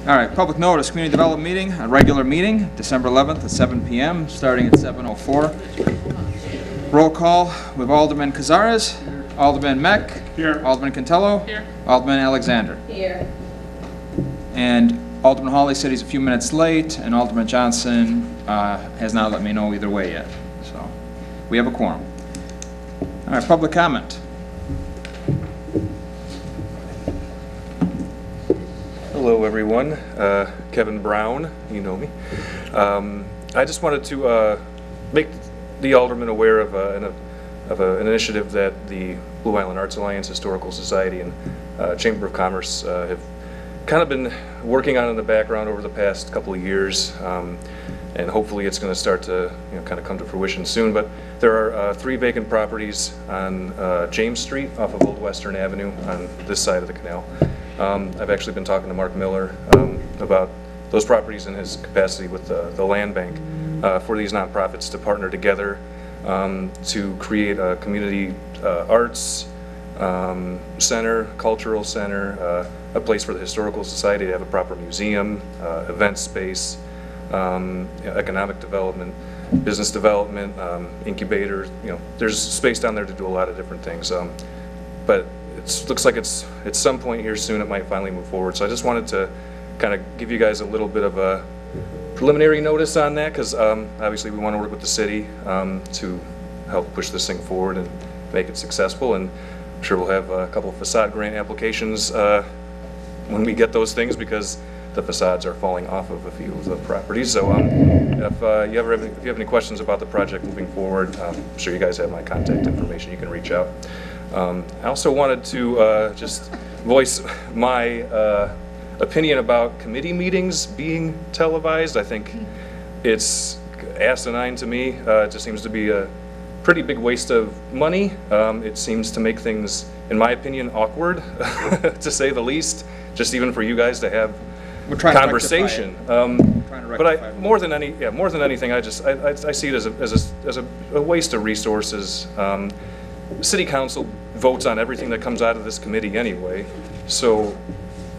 All right, public notice, community development meeting, a regular meeting, December 11th at 7 p.m., starting at 7:04. Roll call with Alderman Cazares, Alderman Mech, here. Alderman Cantelo, here. Alderman Alexander. Here. And Alderman Hawley said he's a few minutes late, and Alderman Johnson has not let me know either way yet. So we have a quorum. All right, public comment. Hello, everyone. Kevin Brown, you know me. I just wanted to make the aldermen aware of an initiative that the Blue Island Arts Alliance, Historical Society, and Chamber of Commerce have kind of been working on in the background over the past couple of years, and hopefully it's going to start to kind of come to fruition soon. But there are 3 vacant properties on James Street off of Old Western Avenue on this side of the canal. I've actually been talking to Mark Miller about those properties in his capacity with the land bank for these nonprofits to partner together to create a community arts center, cultural center, a place for the Historical Society to have a proper museum, event space, economic development, business development, incubator. There's space down there to do a lot of different things. But it looks like it's at some point here soon it might finally move forward. So I just wanted to kind of give you guys a little bit of a preliminary notice on that, because obviously we want to work with the city to help push this thing forward and make it successful. And I'm sure we'll have a couple of facade grant applications when we get those things, because the facades are falling off of a few of the properties. So if you have any questions about the project moving forward, I'm sure you guys have my contact information. You can reach out. I also wanted to just voice my opinion about committee meetings being televised. I think it's asinine to me. It just seems to be a pretty big waste of money. It seems to make things, in my opinion, awkward, to say the least, just even for you guys to have conversation. But more than anything, I see it as a waste of resources. City Council votes on everything that comes out of this committee anyway, so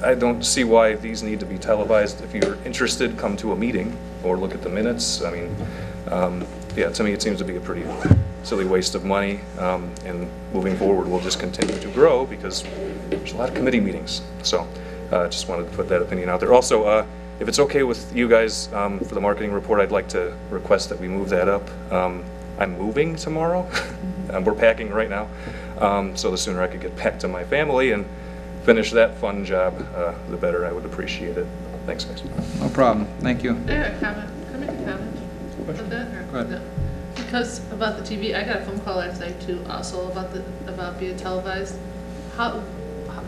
I don't see why these need to be televised. If you're interested, come to a meeting or look at the minutes. I mean, yeah, to me it seems to be a pretty silly waste of money, and moving forward we'll just continue to grow because there's a lot of committee meetings. So just wanted to put that opinion out there. Also, if it's okay with you guys, for the marketing report, I'd like to request that we move that up. I'm moving tomorrow. We're packing right now, so the sooner I could get back to my family and finish that fun job, the better. I would appreciate it. Thanks, guys. No problem. Thank you. I have a comment. Can I make a comment about that? Go ahead. No. Because about the TV, I got a phone call last night too, also about being televised. How do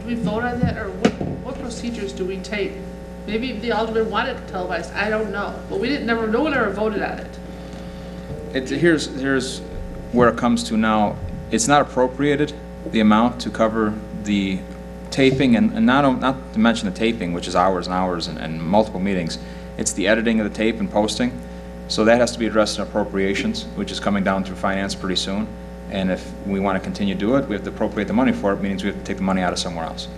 we vote on that, or what procedures do we take? Maybe the alderman wanted it televised. I don't know, but no one ever voted on it. Here's where it comes to now. It's not appropriated, the amount to cover the taping, and not to mention the taping, which is hours and hours and multiple meetings. It's the editing of the tape and posting. So that has to be addressed in appropriations, which is coming down through finance pretty soon. And if we want to continue to do it, we have to appropriate the money for it, means we have to take the money out of somewhere else.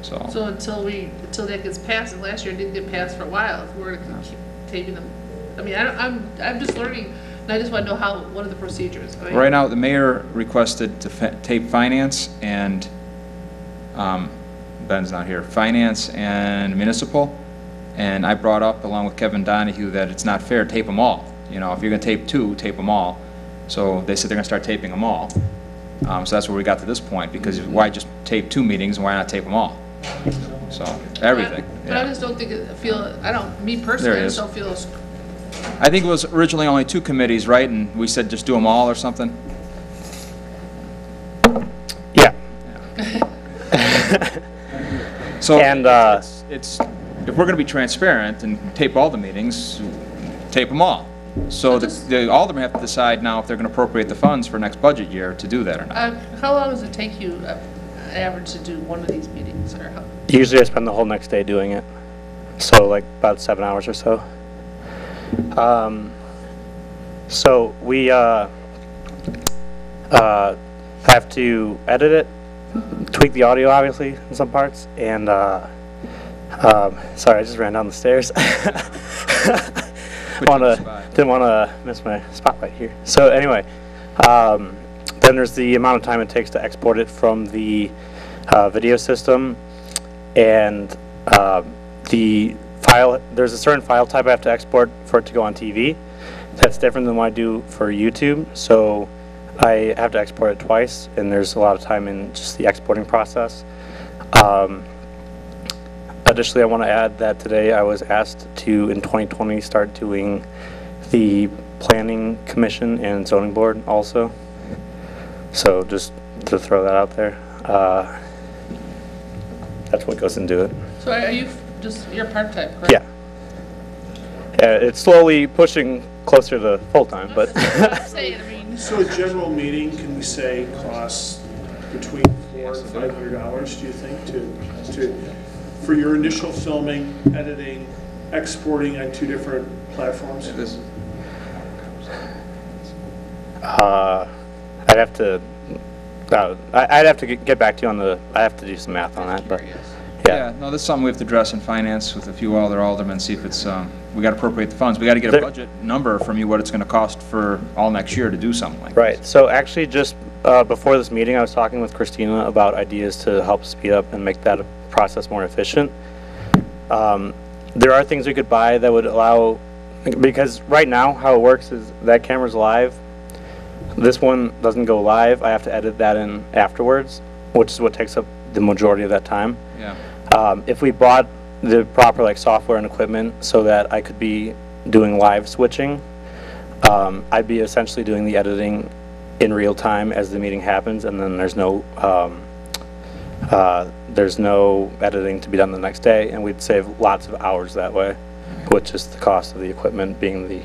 So until that gets passed, and last year it didn't get passed for a while, if we're going to keep taping them. I mean, I'm just learning. And I just want to know what are the procedures. I mean, right now, the mayor requested to tape finance and, Ben's not here, finance and municipal. And I brought up, along with Kevin Donahue, that it's not fair, tape them all. If you're going to tape 2, tape them all. So they said they're going to start taping them all. So that's where we got to this point, because why just tape 2 meetings and why not tape them all? So, everything. But I just don't think me personally, I just don't feel. I think it was originally only 2 committees, right? And we said just do them all or something? Yeah. So and it's if we're going to be transparent and tape all the meetings, tape them all. So the aldermen have to decide now if they're going to appropriate the funds for next budget year to do that or not. How long does it take you, average, to do one of these meetings? Or how? Usually I spend the whole next day doing it, so like about 7 hours or so. So we have to edit it, tweak the audio obviously in some parts, and Sorry, I just ran down the stairs. Didn't want to miss my spotlight here. So anyway, then there's the amount of time it takes to export it from the video system, and the file. There's a certain file type I have to export for it to go on TV. That's different than what I do for YouTube. So I have to export it twice, and there's a lot of time in just the exporting process. Additionally, I want to add that today I was asked to, in 2020, start doing the Planning Commission and Zoning Board also. So just to throw that out there, that's what goes into it. So are you you're part-time, correct? Yeah. It's slowly pushing closer to full-time, but. I'm saying, I mean. So a general meeting, can we say, costs between $400 and $500, do you think, for your initial filming, editing, exporting on 2 different platforms? I'd have to. I'd have to get back to you on the. I have to do some math on that, but. Yeah, no, that's something we have to address in finance with a few other aldermen, see if it's, we got to appropriate the funds. We got to get a budget number from you, what it's going to cost for all next year to do something like this. Right, so actually just before this meeting, I was talking with Christina about ideas to help speed up and make that process more efficient. There are things we could buy that would allow, because right now how it works is that camera's live. This one doesn't go live. I have to edit that in afterwards, which is what takes up the majority of that time. Yeah. If we bought the proper software and equipment so that I could be doing live switching, I'd be essentially doing the editing in real time as the meeting happens, and then there's no editing to be done the next day, and we'd save lots of hours that way, which is the cost of the equipment being the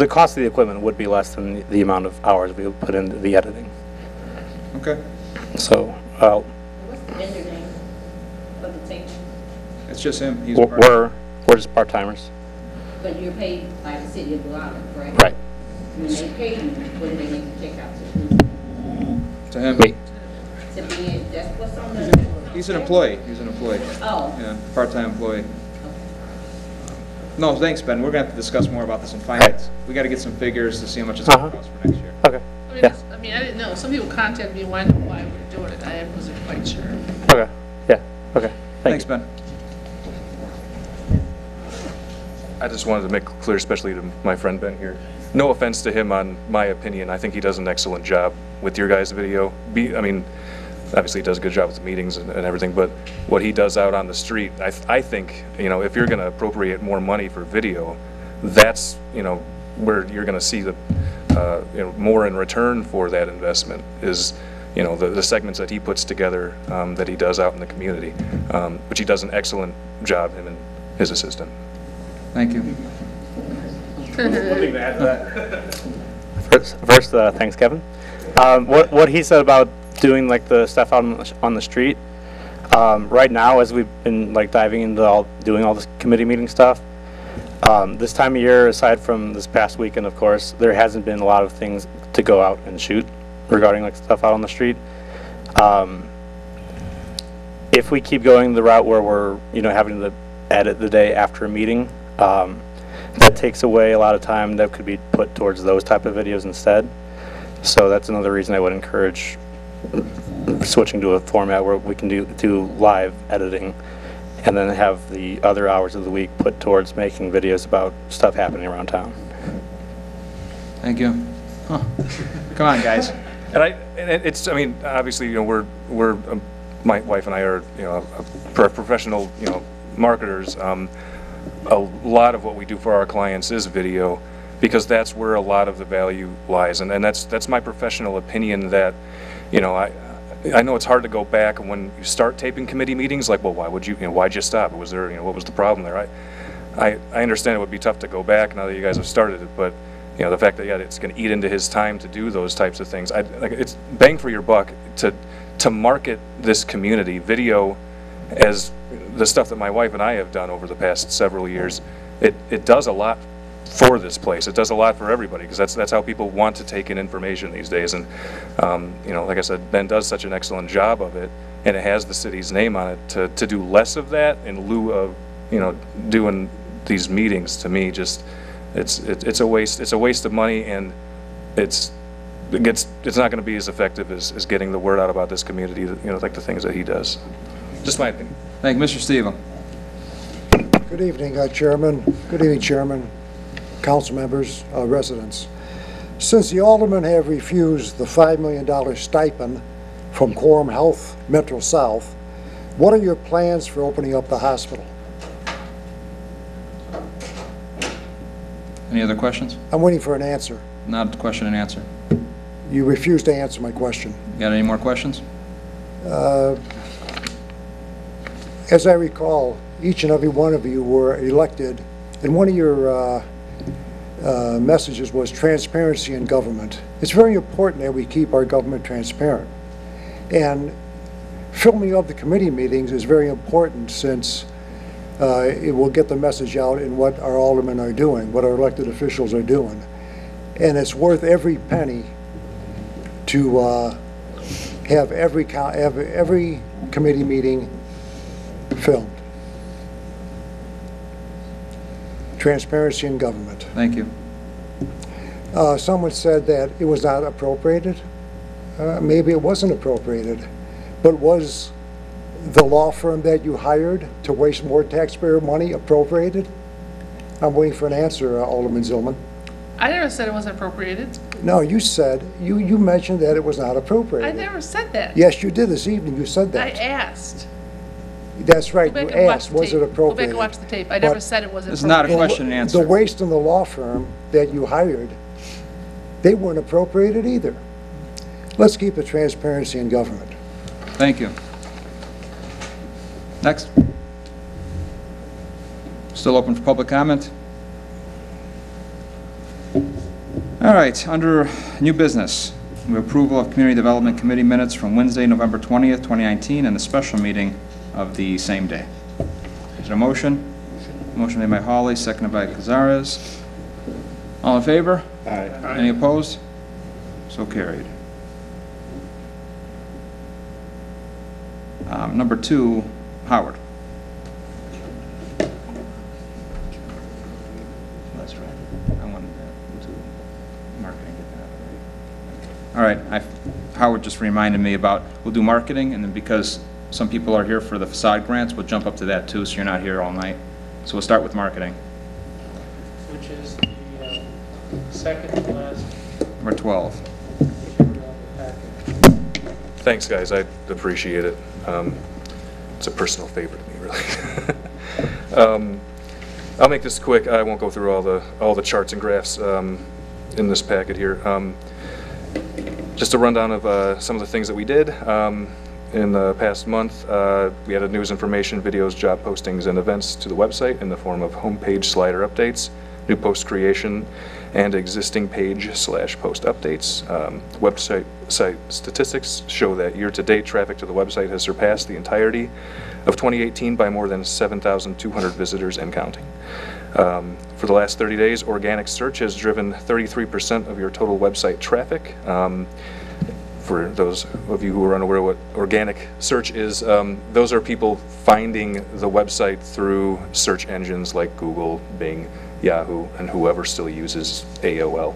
cost of the equipment would be less than the amount of hours we would put into the editing. Okay. So, what's the vendor name for the tape? It's just him. He's we're just part-timers. But you're paid by the city of Bilotto, correct? Right. When they pay you, what do they need to check out to? To him. Me. To be, that's what's on the. He's an employee. He's an employee. Oh. Yeah, part-time employee. No, thanks, Ben. We're going to have to discuss more about this in finance. We got to get some figures to see how much it's going to cost for next year. Okay. I mean, Yeah. I mean, I didn't know. Some people contacted me wondering why we're doing it. I wasn't quite sure. Okay. Yeah. Okay. Thanks, you. Ben. I just wanted to make clear, especially to my friend Ben here, no offense to him on my opinion. I think he does an excellent job with your guys' video. I mean, obviously he does a good job with the meetings and everything, but what he does out on the street, I think, if you're going to appropriate more money for video, that's, where you're going to see the, more in return for that investment is, the segments that he puts together that he does out in the community, which he does an excellent job, him and his assistant. Thank you. One thing to add to that. First, thanks, Kevin. What he said about doing the stuff out on the street, right now, as we've been diving into doing all this committee meeting stuff, this time of year, aside from this past weekend, of course, there hasn't been a lot of things to go out and shoot regarding stuff out on the street. If we keep going the route where we're having to edit the day after a meeting, that takes away a lot of time that could be put towards those type of videos instead. So that's another reason I would encourage switching to a format where we can do live editing and then have the other hours of the week put towards making videos about stuff happening around town. Thank you. Huh. Come on, guys. I mean, obviously, my wife and I are, professional, marketers. A lot of what we do for our clients is video, because that's where a lot of the value lies, and that's my professional opinion. That, I know it's hard to go back, and when you start taping committee meetings, well, why would you, why'd you stop? Was there, what was the problem there? I understand it would be tough to go back now that you guys have started it, but the fact that it's going to eat into his time to do those types of things, it's bang for your buck to market this community. Video, as the stuff that my wife and I have done over the past several years, it does a lot for this place. It does a lot for everybody, because that's how people want to take in information these days. And like I said, Ben does such an excellent job of it. and it has the city's name on it, to do less of that in lieu of, you know, doing these meetings, to me, just, it's a waste of money, and it's not going to be as effective as getting the word out about this community, you know, like the things that he does. Just my opinion. Thank you, Mr. Steven. Good evening, Chairman. Good evening, Chairman, council members, residents. Since the aldermen have refused the $5 million stipend from Quorum Health Metro South, what are your plans for opening up the hospital? Any other questions? I'm waiting for an answer. Not a question and answer. You refused to answer my question. Got any more questions? As I recall, each and every one of you were elected, and one of your messages was transparency in government. It's very important that we keep our government transparent. And filming of the committee meetings is very important, since it will get the message out in what our aldermen are doing, what our elected officials are doing. And it's worth every penny to have every committee meeting filmed. Transparency in government. Thank you. Someone said that it was not appropriated. Maybe it wasn't appropriated, but was the law firm that you hired to waste more taxpayer money appropriated? I'm waiting for an answer, Alderman Zylman. I never said it wasn't appropriated. No, you said, you mentioned that it was not I appropriated. never said that. Yes, you did this evening, you said I that. asked. That's right, Go you back and watch asked, the was tape. it appropriated? Go back and watch the tape. I never said it wasn't It's not a appropriated. question and The answer. waste in the law firm that you hired, they weren't appropriated either. Let's keep the transparency in government. Thank you. Next. Still open for public comment? All right, under new business, we have approval of Community Development Committee minutes from Wednesday, November 20th, 2019, and the special meeting of the same day. Is there a motion? Motion made by Hawley, seconded by Cazares. All in favor? Aye. Any opposed? So carried. Number 2, Howard. That's right. I wanted to marketing. All right, Howard just reminded me about, we'll do marketing, and then because some people are here for the facade grants, we'll jump up to that too, so you're not here all night. So we'll start with marketing. Which is the second to last Number 12. packet. Thanks, guys. I appreciate it. It's a personal favorite to me, really. I'll make this quick. I won't go through all the charts and graphs in this packet here. Just a rundown of some of the things that we did in the past month. We added news, information, videos, job postings, and events to the website in the form of homepage slider updates, new post creation, and existing page/post updates. Website statistics show that year-to-date traffic to the website has surpassed the entirety of 2018 by more than 7,200 visitors and counting. For the last 30 days, organic search has driven 33% of your total website traffic. For those of you who are unaware what organic search is, those are people finding the website through search engines like Google, Bing, Yahoo, and whoever still uses AOL.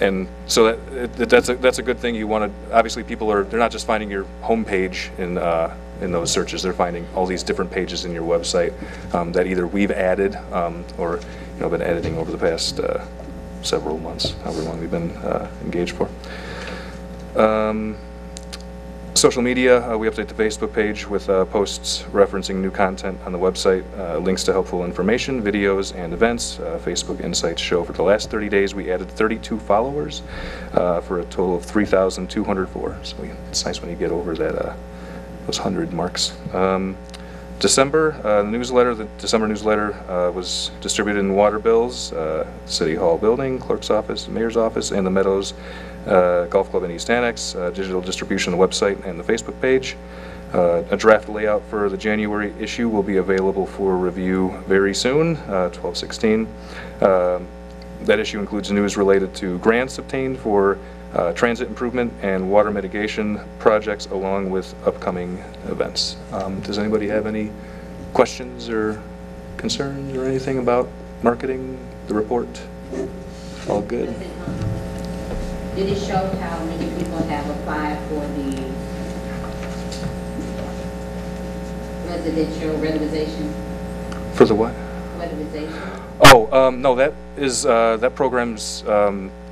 And so that's a good thing. You want to, obviously they're not just finding your home page in those searches, they're finding all these different pages in your website that either we've added or been editing over the past several months, however long we've been engaged for. Social media, we update the Facebook page with posts referencing new content on the website, links to helpful information, videos, and events. Facebook Insights show for the last 30 days we added 32 followers for a total of 3,204. So it's nice when you get over that those 100 marks. December, the December newsletter was distributed in water bills, City Hall building, clerk's office, mayor's office, and the Meadows Golf Club in East Annex. Digital distribution on the website and the Facebook page. A draft layout for the January issue will be available for review very soon, 12/16. That issue includes news related to grants obtained for transit improvement and water mitigation projects along with upcoming events. Does anybody have any questions or concerns or anything about marketing the report? All good? Did it show how many people have applied for the residential weatherization? For the what? Weatherization? Oh, no, that is, that program's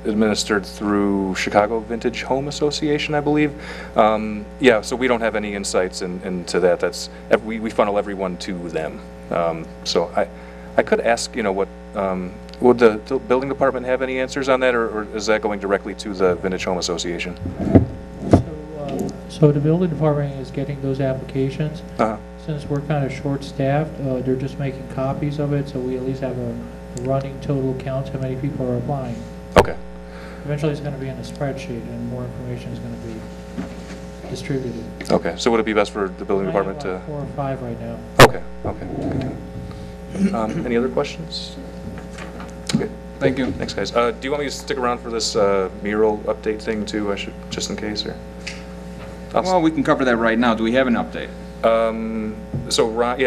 administered through Chicago Vintage Home Association, I believe. Yeah, so we don't have any insights into that. That's, we funnel everyone to them. So I could ask, you know, what, would the building department have any answers on that, or is that going directly to the Vintage Home Association? So the building department is getting those applications. Uh-huh. Since we're kind of short-staffed, they're just making copies of it, so we at least have a running total count how many people are applying. Okay. Eventually, it's going to be in a spreadsheet, and more information is going to be distributed. Okay, so would it be best for the building I department have to? 4 or 5 right now. Okay, okay. Any other questions? Okay. Thank you. Thanks, guys. Do you want me to stick around for this mural update thing too? I should, just in case, or? Well, we can cover that right now. Do we have an update? So Ron,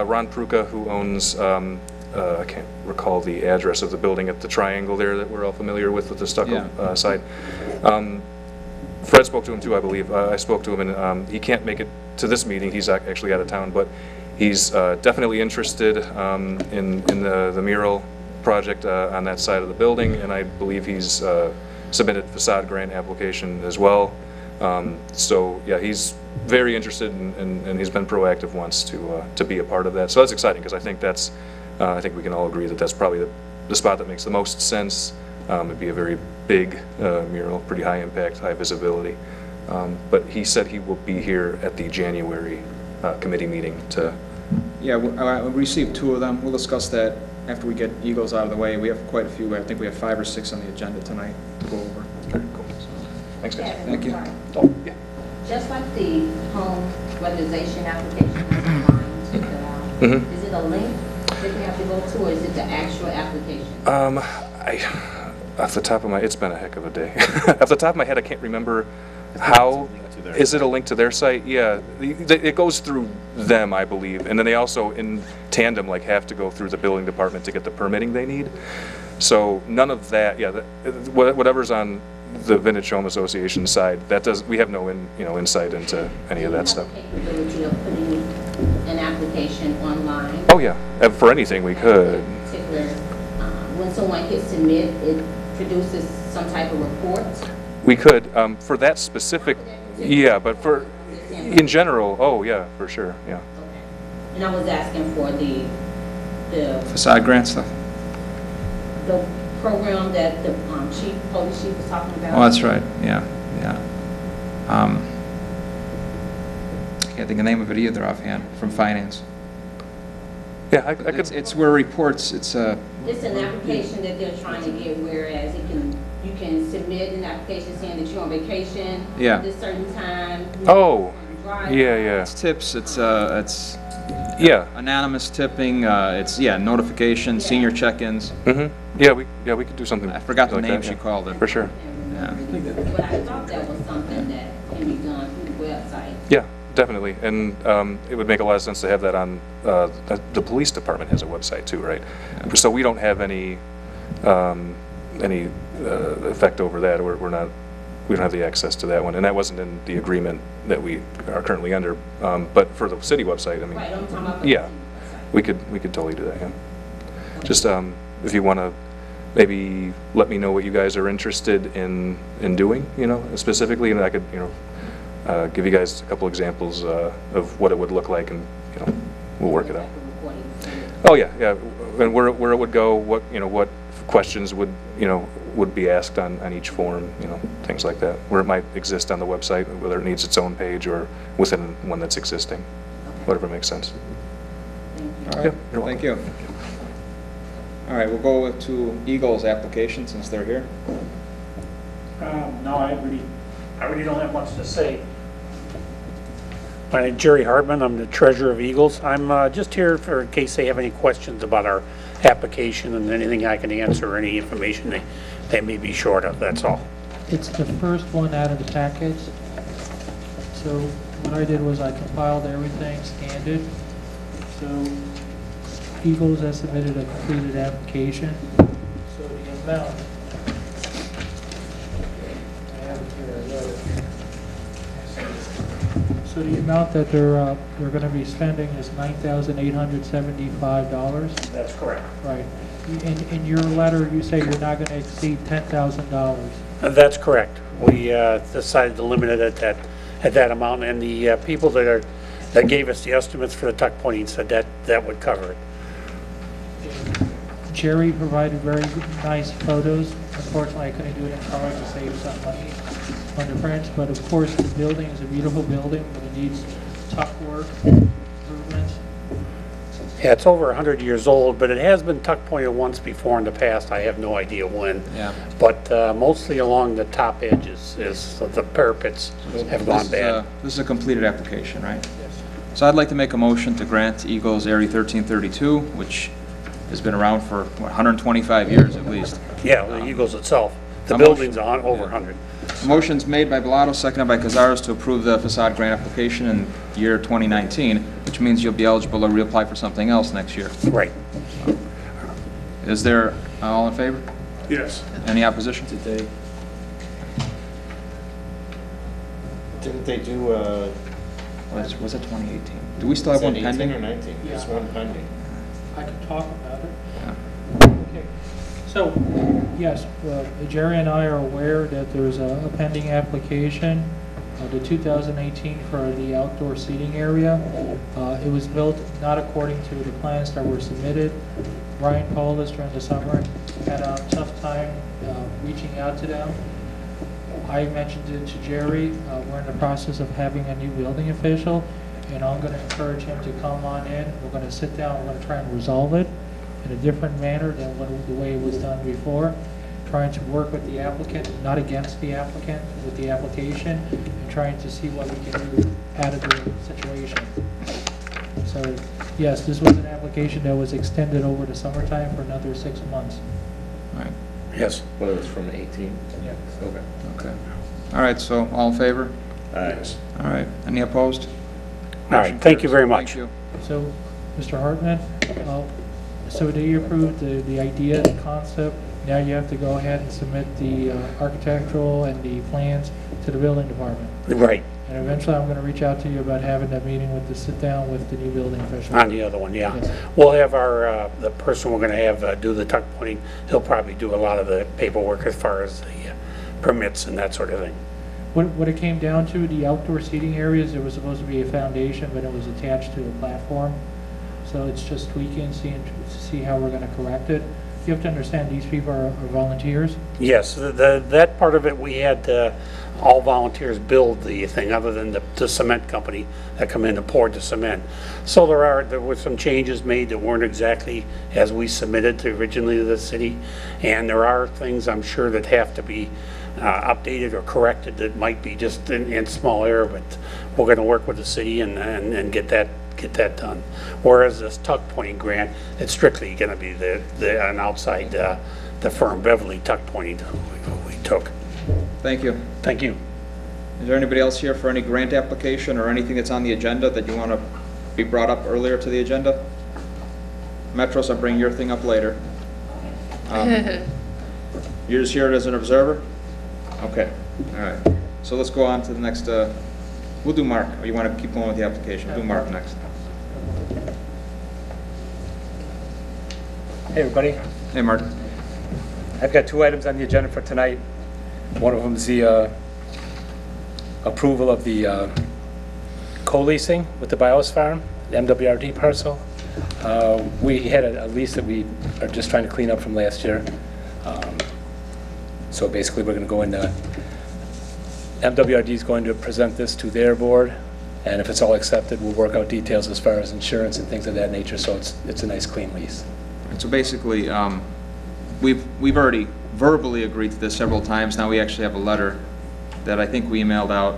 Ron Pruka, who owns, I can't recall the address of the building at the triangle there that we're all familiar with the stucco side. Fred spoke to him too, I believe. I spoke to him, and he can't make it to this meeting. He's actually out of town, but he's definitely interested in the mural project on that side of the building, and I believe he's submitted facade grant application as well. So yeah, he's very interested, and he's been proactive once to be a part of that. So that's exciting, because I think that's I think we can all agree that that's probably the spot that makes the most sense. It'd be a very big mural, pretty high impact, high visibility. But he said he will be here at the January committee meeting to. Yeah, we received 2 of them. We'll discuss that after we get Eagles out of the way. We have quite a few. I think we have 5 or 6 on the agenda tonight to go over. Very cool. Thanks, guys. Thank you. Oh, yeah. Just like the home weatherization application that's online to fill out, is it a link that you have to go to, or is it the actual application? Off the top of my, it's been a heck of a day. Off the top of my head, I can't remember how. Is it a link to their site? Yeah, it goes through them, I believe, and then they also, in tandem, like have to go through the building department to get the permitting they need. So none of that. Yeah, whatever's on the Vintage Home Association side, that does. We have no insight into any of that stuff. Capability of putting an application online. Oh yeah, for anything we could. Particular, when someone hits submit, it produces some type of report. We could for that specific. Yeah, but for in general, oh yeah, for sure, yeah. Okay. And I was asking for the Facade grant stuff. the program that the police chief was talking about. Oh, that's right. Yeah, yeah. I can't think of the name of it either offhand, from finance. Yeah, I could. It's where reports, it's a... It's an application that they're trying to get, whereas you can submit an application saying that you're on vacation at this certain time. Oh, yeah. It's tips, it's yeah. Anonymous tipping, it's, notification, senior check-ins. Yeah, we could do something. I forgot the like name that, she called it. For sure. Yeah. But I thought that was something that can be done through the website. Yeah, definitely, and it would make a lot of sense to have that on, the police department has a website too, right? Yeah. So we don't have any effect over that, we don't have the access to that one, and that wasn't in the agreement that we are currently under, but for the city website, I mean, Right, I'm talking about the yeah, city website. we could totally do that, yeah. Just, if you want to maybe let me know what you guys are interested in doing, specifically, and I could, give you guys a couple examples of what it would look like, and we'll work it out. Oh yeah, and where it would go, what questions would be asked on each form, things like that. Where it might exist on the website, whether it needs its own page or within one that's existing, whatever makes sense. All right, thank you. All right, we'll go to Eagle's application since they're here. No, I really don't have much to say. My name's Jerry Hardman. I'm the treasurer of Eagles. I'm just here in case they have any questions about our application and anything I can answer, or any information they may be short of. That's all. It's the first one out of the package. So what I did was I compiled everything, scanned it. So Eagles has submitted a completed application. So the amount, I have it here, I wrote it. So the amount that they're going to be spending is $9,875. That's correct. Right. In your letter, you say you're not going to exceed $10,000. That's correct. We decided to limit it at that amount, and the people that gave us the estimates for the tuck pointing said that would cover it. Jerry provided very nice photos. Unfortunately, I couldn't do it in color to save some money on the prints, but of course, the building is a beautiful building, but it needs tuck work, improvements. Yeah, it's over 100 years old, but it has been tuck pointed once before in the past. I have no idea when. Yeah. But mostly along the top edges is the parapets have gone bad. This is a completed application, right? Yes. So I'd like to make a motion to grant Eagles Area 1332, which has been around for, what, 125 years at least. Yeah, the Eagles itself. The a building's motion, on over yeah. 100. Motion's made by Bilotto, seconded by Cazares to approve the facade grant application in year 2019, which means you'll be eligible to reapply for something else next year. Right. Is there, all in favor? Yes. Any opposition? Didn't they do, Was it 2018? Do we still have is one that 18 pending? or 19? There's Yeah. one pending. I can talk about it. Yeah. Okay. So, yes, Jerry and I are aware that there's a pending application, the 2018 for the outdoor seating area. It was built not according to the plans that were submitted. Ryan called us during the summer, had a tough time reaching out to them. I mentioned it to Jerry. We're in the process of having a new building official, and I'm going to encourage him to come on in. We're going to sit down, we're going to try and resolve it in a different manner than the way it was done before, trying to work with the applicant, not against the applicant, with the application, and trying to see what we can do out of the situation. So, yes, this was an application that was extended over the summertime for another 6 months. All right. Yes. Well, it's from 18? Yeah. Okay. Okay. All right, so all in favor? Aye. All right. Any opposed? All right, thank you very much. Thank you. So, Mr. Hartman, so they approved the idea, the concept. Now you have to go ahead and submit the architectural and the plans to the building department. Right, And eventually I'm going to reach out to you about having that meeting with the sit-down with the new building official. on the other one, yeah. Yes. We'll have our, the person we're going to have do the tuck pointing, he'll probably do a lot of the paperwork as far as the permits and that sort of thing. What it came down to, the outdoor seating areas, there was supposed to be a foundation, but it was attached to a platform. So it's just tweaking, see how we're going to correct it. You have to understand, these people are volunteers. Yes, that part of it, we had all volunteers build the thing, other than the cement company that come in and poured the cement. So there were some changes made that weren't exactly as we submitted to originally to the city, and there are things I'm sure that have to be updated or corrected that might be just in small error, but we're going to work with the city and get that done. Whereas this tuck pointing grant, it's strictly going to be an outside the firm Beverly tuck pointing we took. Thank you. Thank you. Is there anybody else here for any grant application or anything that's on the agenda that you want to be brought up earlier to the agenda? Metros, I'll bring your thing up later. You're just here as an observer? Okay, all right. So let's go on to the next, we'll do Mark, or you want to keep going with the application? We'll do Mark next. Hey, everybody. Hey, Mark. I've got 2 items on the agenda for tonight. One of them is the approval of the co-leasing with the BIOS farm, the MWRD parcel. We had a lease that we are just trying to clean up from last year. So basically, we're going to go into, MWRD is going to present this to their board, and if it's all accepted, we'll work out details as far as insurance and things of that nature, so it's a nice, clean lease. So basically, we've already verbally agreed to this several times. Now we actually have a letter that I think we emailed out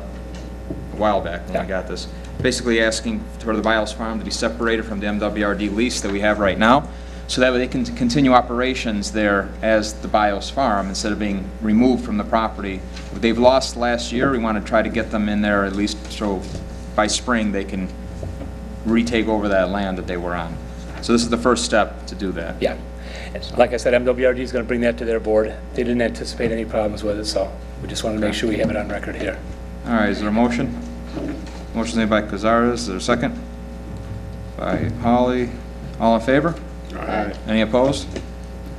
a while back when we got this. Basically asking for the BIOS farm to be separated from the MWRD lease that we have right now. so that way they can continue operations there as the BIOS farm instead of being removed from the property. They've lost last year. We want to try to get them in there at least so by spring they can retake over that land that they were on. So this is the first step to do that. Yeah. Like I said, MWRD is going to bring that to their board. They didn't anticipate any problems with it, so we just want to make sure we have it on record here. All right, is there a motion? Motion made by Cazares. Is there a second? By Hawley. All in favor? Aye. Any opposed?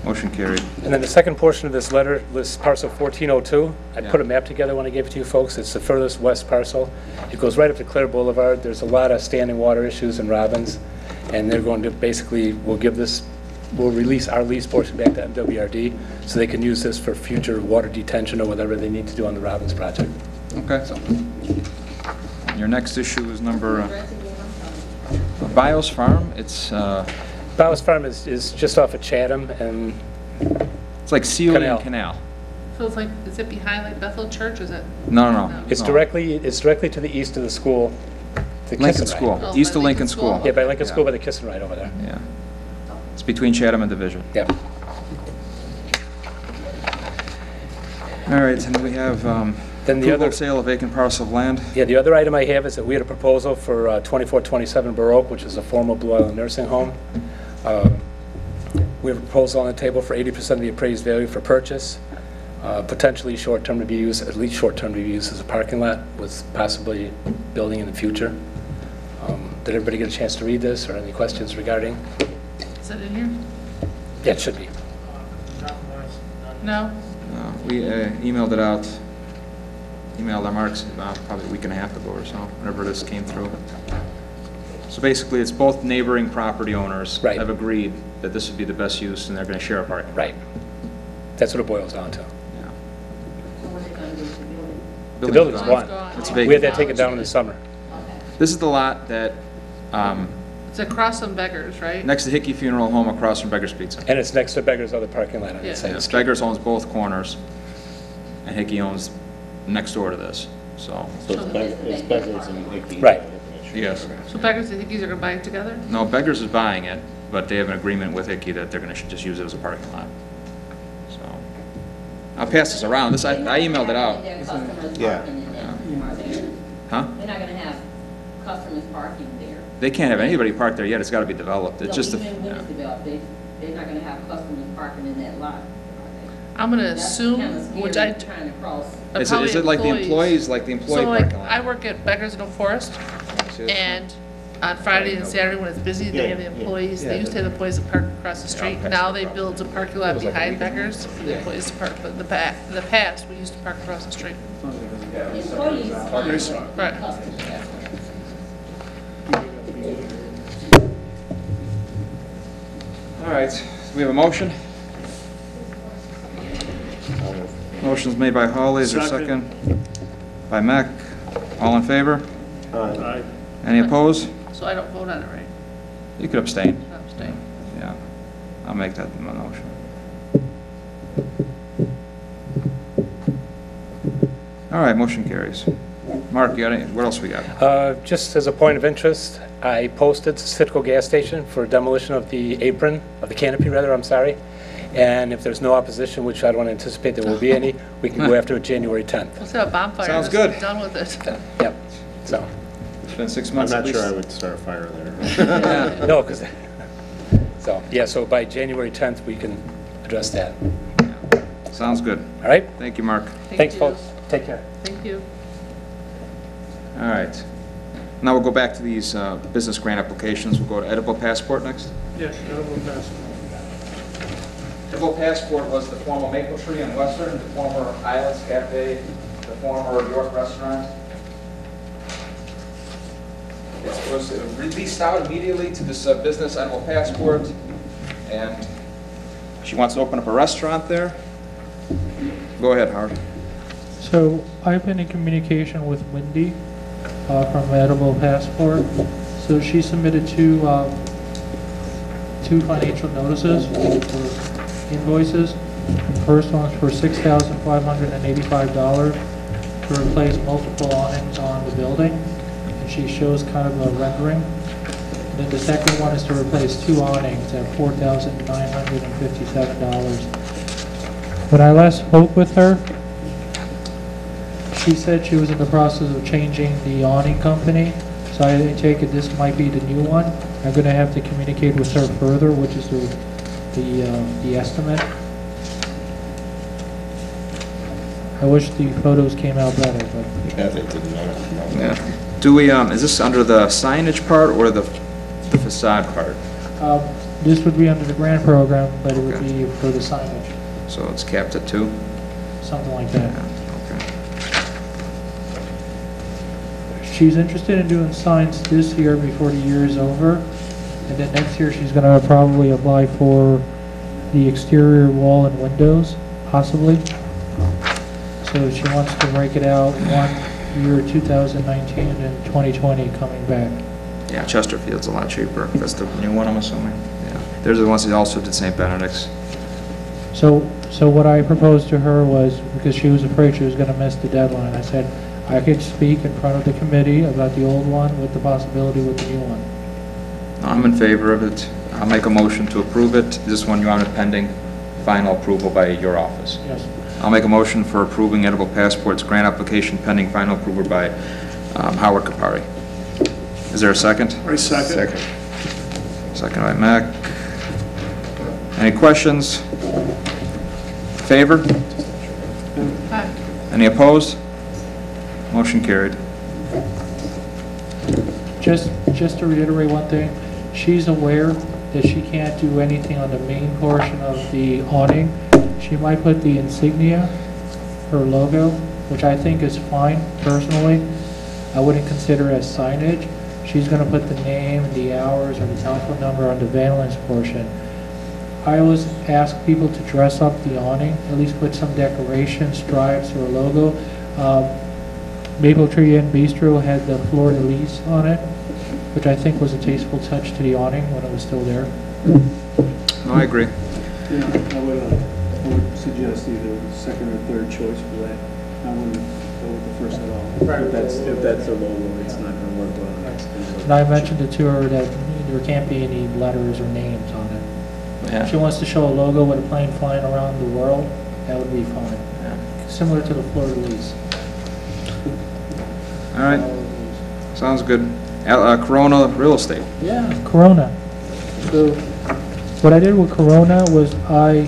Motion carried. And then the second portion of this letter lists parcel 1402. I Yeah. put a map together when I gave it to you folks. It's the furthest west parcel. It goes right up to Clare Boulevard. There's a lot of standing water issues in Robbins, and they're going to basically, we'll release our lease portion back to MWRD so they can use this for future water detention or whatever they need to do on the Robbins project. Okay. Your next issue is number BIOS Farm. It's Bowers Farm is just off of Chatham and it's like Sealy and Canal. So it's like, is it behind like Bethel Church, is it? No. it's no. directly to the east of the school. The Lincoln Kiss and School, Ride. Oh, east by of Lincoln Lincoln School. School. Yeah, by Lincoln Yeah. School by the Kiss and Ride over there. Yeah. It's between Chatham and Division. Yep. All right, and we have Then the approval other, of sale of vacant parcel of land. yeah, the other item I have is that we had a proposal for 2427 Baroque, which is a former Blue Island nursing home. We have a proposal on the table for 80% of the appraised value for purchase, potentially short-term to be used, at least short-term to be used as a parking lot with possibly building in the future. Did everybody get a chance to read this or any questions regarding? Is that in here? Yeah, it should be. No? We emailed it out, emailed our marks probably a week and a half ago or so, whenever this came through. So basically, it's both neighboring property owners Right. have agreed that this would be the best use and they're going to share a parking lot. Right. That's what it boils down to. Yeah. What are they gonna do with the building? The building's gone. gone. It's We had vacant. that taken down in the summer. Okay. This is the lot that, It's across from Beggars, right? next to Hickey Funeral Home across from Beggar's Pizza. And it's next to Beggar's other parking lot on Yeah. the side. Yes, Beggars owns both corners, and Hickey owns next door to this, so. So it's Beggars and Hickey. Right. Yes. So Beggars and Hickeys are gonna buy it together? No, Beggars is buying it, but they have an agreement with Hickey that they're gonna just use it as a parking lot. So, I'll pass this around. This, I emailed it out. They're customers Yeah. parking in there, are they? Huh? They're not gonna have customers parking there. They can't have anybody park there yet. It's gotta be developed. It's So just a, even when yeah. it's developed, they're not gonna have customers parking in that lot, are they? I'm gonna That's assume, kinda which scary, I, trying to cross. Is it like the employees, like the employee so like, parking lot? I work at Beggars in Oak Forest, See this? and on Friday and Saturday when it's busy, they have the employees, they used to have the employees that park across the street. Now they build a parking lot behind Beggars for the employees to park, but in the past, we used to park across the street. Employees, fine, but Right. customers, that's All right, we have a motion. Motion's made by Hawley, is there a Second. second? By Mech, all in favor? Aye. Any opposed? So I don't vote on it, right? You could abstain, I'm staying. yeah. I'll make that my motion. All right, motion carries. Mark, you got any, what else we got? Just as a point of interest, I posted Citgo gas station for demolition of the apron, of the canopy rather, I'm sorry. And if there's no opposition, which I don't anticipate there will be any, we can go after it January 10th. Let's have a bonfire. Sounds Let's good. get done with it. Yep, so, It's been 6 I'm months at not least. sure I would start a fire there. Yeah. no, because, so, yeah, so by January 10th, we can address that. Sounds good. All right? Thank you, Mark. Thanks, you. folks. Take care. Thank you. All right. Now we'll go back to these business grant applications. We'll go to Edible Passport next. Yes, edible passport. Edible Passport was the former Maple Tree in Western, the former Islands Cafe, the former York Restaurant. It was released out immediately to this business, Edible Passport, and she wants to open up a restaurant there. Go ahead, Howard. So I've been in communication with Wendy from Edible Passport. So she submitted two financial notices for invoices. The first one's for $6,585 to replace multiple awnings on the building. And she shows kind of a rendering. then the second one is to replace 2 awnings at $4,957. When I last spoke with her, she said she was in the process of changing the awning company, so I take it this might be the new one. I'm going to have to communicate with her further, which is the estimate. I wish the photos came out better, but Yeah, they didn't know. Yeah. Do we, is this under the signage part or the facade part? this would be under the grant program, but it would Okay. be for the signage, So it's capped at 2? something like that. Okay. She's interested in doing signs this year before the year is over, and then next year she's going to probably apply for the exterior wall and windows, possibly. So she wants to break it out one year, 2019 and 2020 coming back. Yeah, Chesterfield's a lot cheaper. That's the new one, I'm assuming. Yeah. There's the ones that also did St. Benedict's. So what I proposed to her was, because she was afraid she was going to miss the deadline, I said I could speak in front of the committee about the old one with the possibility with the new one. I'm in favor of it. I'll make a motion to approve it. This one you want it pending final approval by your office. Yes. I'll make a motion for approving edible passports grant application pending final approval by Howard Kapari. Is there a second? I second. Second by Mech. Any questions? Favor? Aye. Any opposed? Motion carried. Just to reiterate one thing, she's aware that she can't do anything on the main portion of the awning. She might put the insignia, her logo, which I think is fine personally. I wouldn't consider it as signage. She's going to put the name, the hours, or the telephone number on the valence portion. I always ask people to dress up the awning, at least put some decoration, stripes, or a logo. Maple Tree Inn Bistro had the fleur-de-lis on it, which I think was a tasteful touch to the awning when it was still there. No, I agree. Yeah, I would suggest either second or third choice for that. I wouldn't go with the first at all. Right. If that's a logo, it's not going to work well. And I mentioned it to her that there can't be any letters or names on it. If she Yeah. wants to show a logo with a plane flying around the world, that would be fine. Yeah. Similar to the fleur-de-lis. All right. Sounds good. Corona Real Estate. Yeah, Corona. So what I did with Corona was I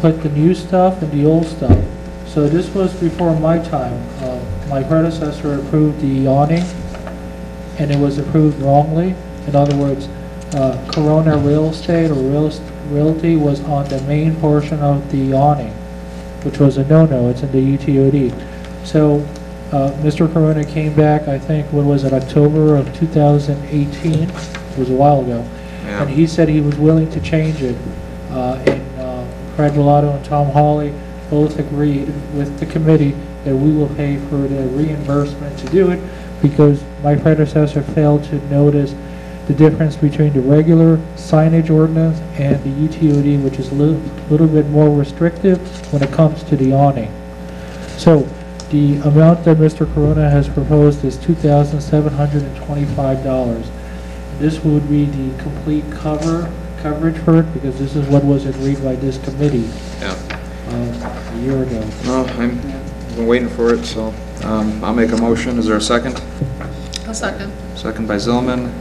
put the new stuff and the old stuff. So this was before my time. My predecessor approved the awning, and it was approved wrongly. In other words, Corona Real Estate or Realty was on the main portion of the awning, which was a no-no. It's in the UTOD. So Mr. Corona came back, I think, what was it, October of 2018? It was a while ago. Yeah. And he said he was willing to change it. And Fred Bilotto and Tom Hawley both agreed with the committee that we will pay for the reimbursement to do it because my predecessor failed to notice the difference between the regular signage ordinance and the UTOD, which is a little bit more restrictive when it comes to the awning. So the amount that Mr. Corona has proposed is $2,725. This would be the complete coverage for it because this is what was agreed by this committee Yeah. a year ago. No, I've been waiting for it, so I'll make a motion. Is there a second? A second. Second by Zylman.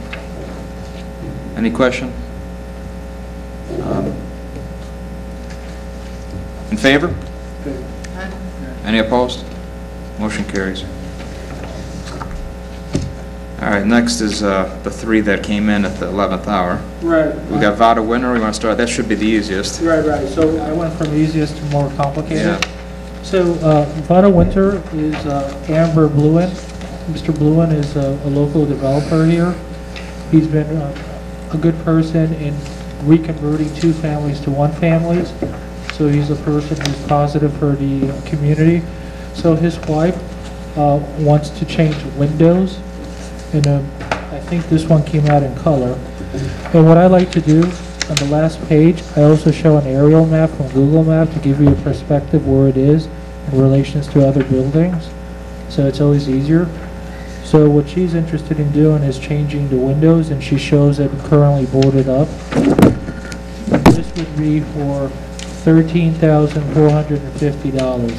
Any question? In favor? Aye. Any opposed? Motion carries. All right, next is the 3 that came in at the 11th hour. Right. We got Vada Winter. We want to start. That should be the easiest. Right. So I went from easiest to more complicated. Yeah. So Vada Winter is Amber Bluin. Mr. Bluin is a local developer here. He's been a good person in reconverting 2 families to 1 families. So he's a person who's positive for the community. So his wife wants to change windows. And I think this one came out in color. And what I like to do on the last page, I also show an aerial map from Google Maps to give you a perspective where it is in relations to other buildings. So it's always easier. So what she's interested in doing is changing the windows, and she shows it currently boarded up. This would be for $13,450.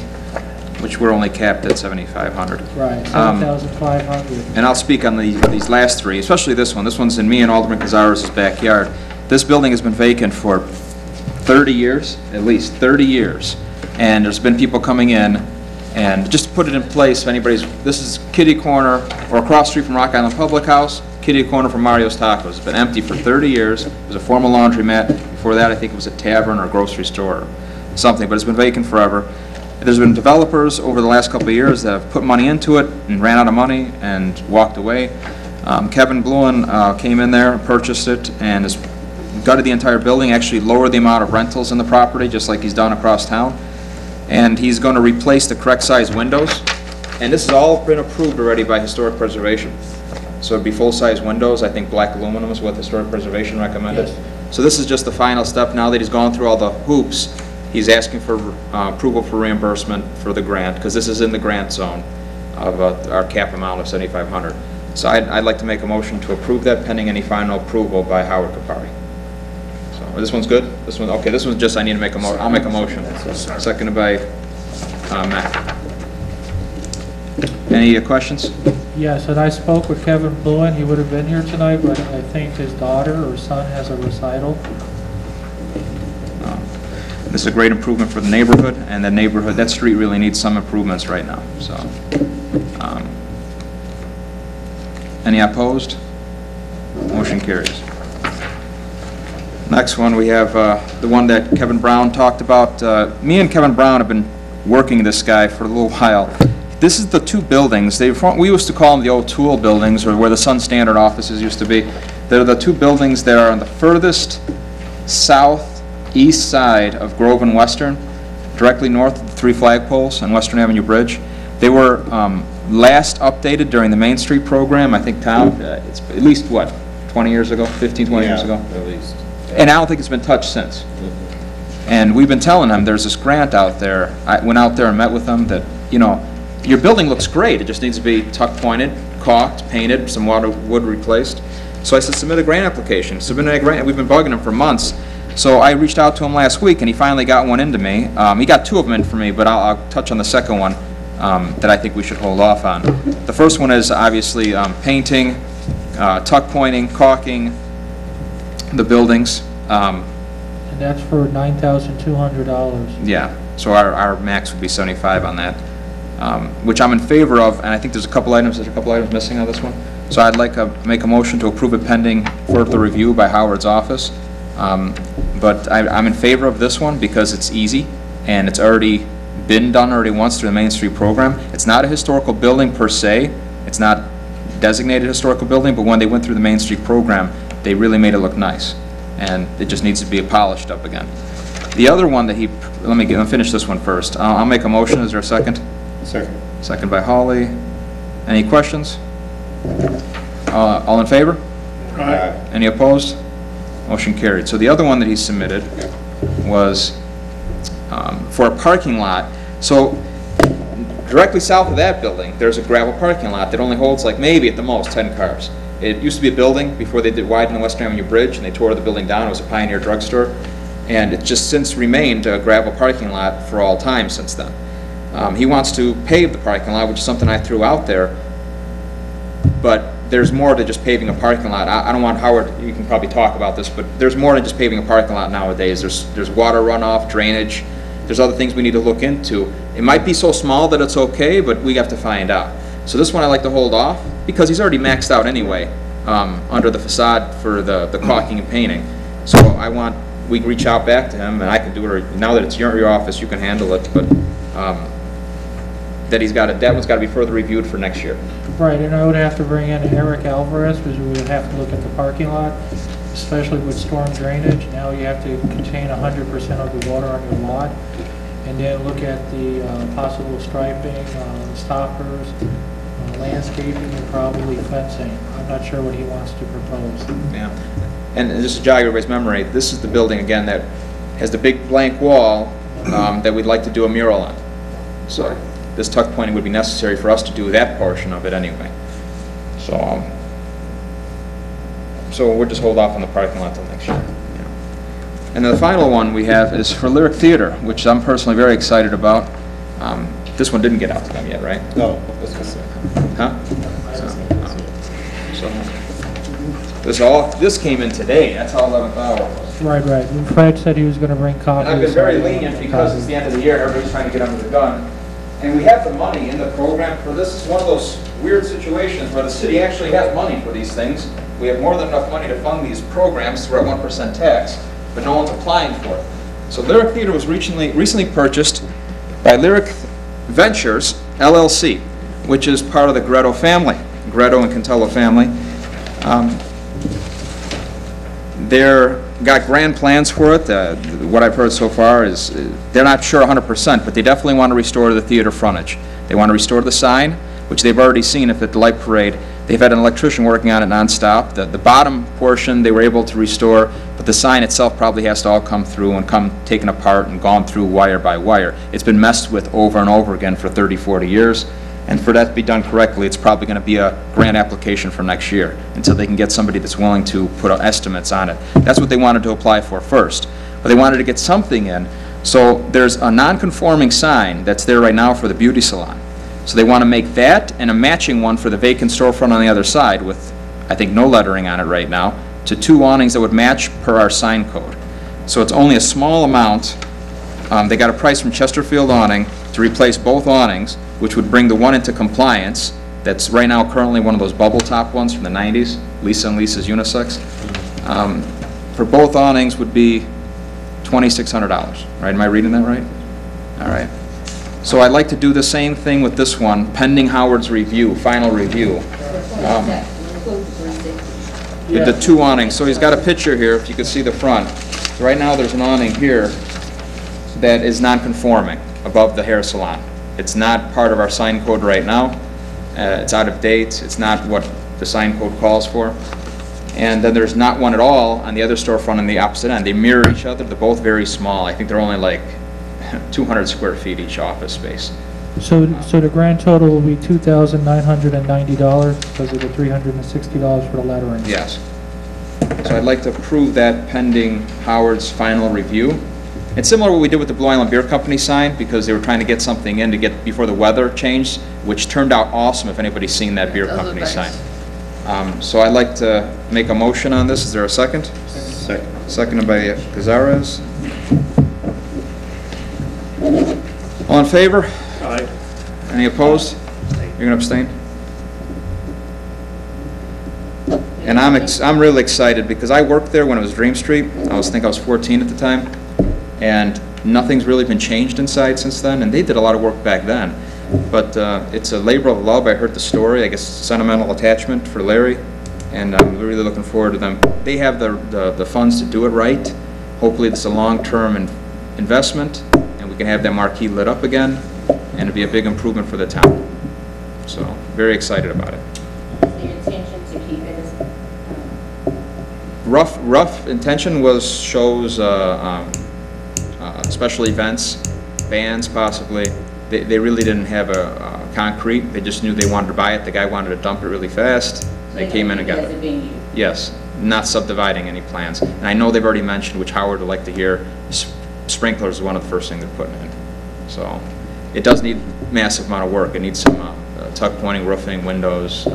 Which we're only capped at 7,500. Right, 7,500. And I'll speak on these last three, especially this one. This one's in me and Alderman Cazares' backyard. This building has been vacant for 30 years, at least 30 years. And there's been people coming in, and just to put it in place, if anybody's, this is kitty corner, or across the street from Rock Island Public House, kitty corner from Mario's Tacos. It's been empty for 30 years. It was a former laundromat. Before that, I think it was a tavern or a grocery store or something, but it's been vacant forever. There's been developers over the last couple of years that have put money into it and ran out of money and walked away. Kevin Bluen came in there, purchased it, and has gutted the entire building, actually lowered the amount of rentals in the property, just like he's done across town. And he's going to replace the correct size windows. And this has all been approved already by Historic Preservation. So it'd be full-size windows. I think black aluminum is what Historic Preservation recommended. Yes. So this is just the final step. Now that he's gone through all the hoops, he's asking for approval for reimbursement for the grant, because this is in the grant zone of our cap amount of $7,500. So I'd like to make a motion to approve that pending any final approval by Howard Kapari. So this one's good? This one, okay, this one's just, I need to make a motion. I'll make a motion. Seconded by Matt. Any questions? Yes, and I spoke with Kevin Bluen. He would have been here tonight, but I think his daughter or son has a recital. This is a great improvement for the neighborhood, and that neighborhood, that street really needs some improvements right now, so. Any opposed? Motion carries. Next one, we have the one that Kevin Brown talked about. Me and Kevin Brown have been working this guy for a little while. This is the two buildings. We used to call them the old Tool buildings, or where the Sun Standard offices used to be. They're the two buildings that are on the furthest southeast side of Grove and Western, directly north of the three flagpoles on Western Avenue Bridge. They were last updated during the Main Street program. I think, Tom, it's at least, what, 20 years ago, 15, 20 years ago? At least. And I don't think it's been touched since. And we've been telling them there's this grant out there. I went out there and met with them that, you know, your building looks great. It just needs to be tuck pointed, caulked, painted, some wood replaced. So I said, submit a grant application. Submit a grant. We've been bugging him for months. So I reached out to him last week, and he finally got one into me. He got two of them in for me, but I'll touch on the second one that I think we should hold off on. The first one is obviously painting, tuck pointing, caulking the buildings. And that's for $9,200. Yeah, so our max would be 75 on that, which I'm in favor of, and I think there's a couple items missing on this one. So I'd like to make a motion to approve it pending further review by Howard's office. But I'm in favor of this one because it's easy, and it's already been done once through the Main Street program. It's not a historical building per se. It's not designated historical building, but when they went through the Main Street program, they really made it look nice, and it just needs to be polished up again. The other one that let me finish this one first. I'll make a motion. Is there a second? Second. Second by Hawley. Any questions? All in favor? Aye. Any opposed? Motion carried. So the other one that he submitted was for a parking lot. So directly south of that building, there's a gravel parking lot that only holds like maybe at the most 10 cars. It used to be a building before they did widen the Western Avenue Bridge, and they tore the building down. It was a Pioneer drugstore, and it's just since remained a gravel parking lot for all time since then. He wants to pave the parking lot, which is something I threw out there, but there's more to just paving a parking lot. I don't want Howard, you can probably talk about this, but there's more than just paving a parking lot nowadays. There's water runoff, drainage, there's other things we need to look into. It might be so small that it's okay, but we have to find out. So this one I like to hold off because he's already maxed out anyway under the facade for the caulking and painting. So we can reach out back to him, and I can do it, or now that it's your office, you can handle it, but that one's got to be further reviewed for next year. Right, and I would have to bring in Eric Alvarez, because we would have to look at the parking lot, especially with storm drainage. Now you have to contain 100% of the water on your lot, and then look at the possible striping, stoppers, landscaping, and probably fencing. I'm not sure what he wants to propose. Yeah, and just to jog everybody's memory, this is the building, again, that has the big blank wall that we'd like to do a mural on. So this tuck pointing would be necessary for us to do that portion of it anyway. So we'll just hold off on the parking lot till next year. And the final one we have is for Lyric Theater, which I'm personally very excited about. This one didn't get out to them yet, right? No. Huh? This came in today. That's how 11th hour was. Right, right. And Fred said he was going to bring copies. And I've been very lenient because it's the end of the year, everybody's trying to get under the gun. And we have the money in the program for this. It's one of those weird situations where the city actually has money for these things. We have more than enough money to fund these programs through our 1% tax, but no one's applying for it. So Lyric Theater was recently purchased by Lyric Ventures, LLC, which is part of the Gretto family, Gretto and Cantello family. They're got grand plans for it. What I've heard so far is they're not sure 100%, but they definitely want to restore the theater frontage. They want to restore the sign, which they've already seen at the light parade. They've had an electrician working on it nonstop. The bottom portion they were able to restore, but the sign itself probably has to all come through and come taken apart and gone through wire by wire. It's been messed with over and over again for 30, 40 years. And for that to be done correctly, it's probably going to be a grant application for next year until they can get somebody that's willing to put estimates on it. That's what they wanted to apply for first. But they wanted to get something in. So there's a non-conforming sign that's there right now for the beauty salon. So they want to make that and a matching one for the vacant storefront on the other side with, I think, no lettering on it right now, to 2 awnings that would match per our sign code. So it's only a small amount. They got a price from Chesterfield Awning to replace both awnings, which would bring the one into compliance. That's right now currently one of those bubble top ones from the 90s, Lisa and Lisa's unisex. For both awnings would be $2,600, right? Am I reading that right? All right. So I'd like to do the same thing with this one, pending Howard's review, final review. With the 2 awnings. So he's got a picture here, if you could see the front. So right now there's an awning here that is non-conforming above the hair salon. It's not part of our sign code right now. It's out of date. It's not what the sign code calls for. And then there's not one at all on the other storefront on the opposite end. They mirror each other. They're both very small. I think they're only like 200 square feet each office space. So the grand total will be $2,990 because of the $360 for the lettering. Yes. So I'd like to approve that pending Howard's final review. It's similar to what we did with the Blue Island Beer Company sign because they were trying to get something in to get before the weather changed, which turned out awesome if anybody's seen that beer company sign. So I'd like to make a motion on this. Is there a second? Second. Seconded by Cazares. All in favor? Aye. Any opposed? You're going to abstain? And I'm really excited because I worked there when it was Dream Street. I think I was 14 at the time. And nothing's really been changed inside since then. And they did a lot of work back then. But it's a labor of love. I heard the story. I guess it's a sentimental attachment for Larry. And I'm really looking forward to them. They have the funds to do it right. Hopefully it's a long-term investment. And we can have that marquee lit up again. And it'll be a big improvement for the town. So, very excited about it. Is your intention to keep it as... Rough intention was shows, special events, bands possibly. They really didn't have a concrete. They just knew they wanted to buy it. The guy wanted to dump it really fast. They came in and got it. Yes, not subdividing any plans. And I know they've already mentioned, which Howard would like to hear, sprinklers is one of the first things they're putting in. So it does need massive amount of work. It needs some tuck pointing, roofing, windows,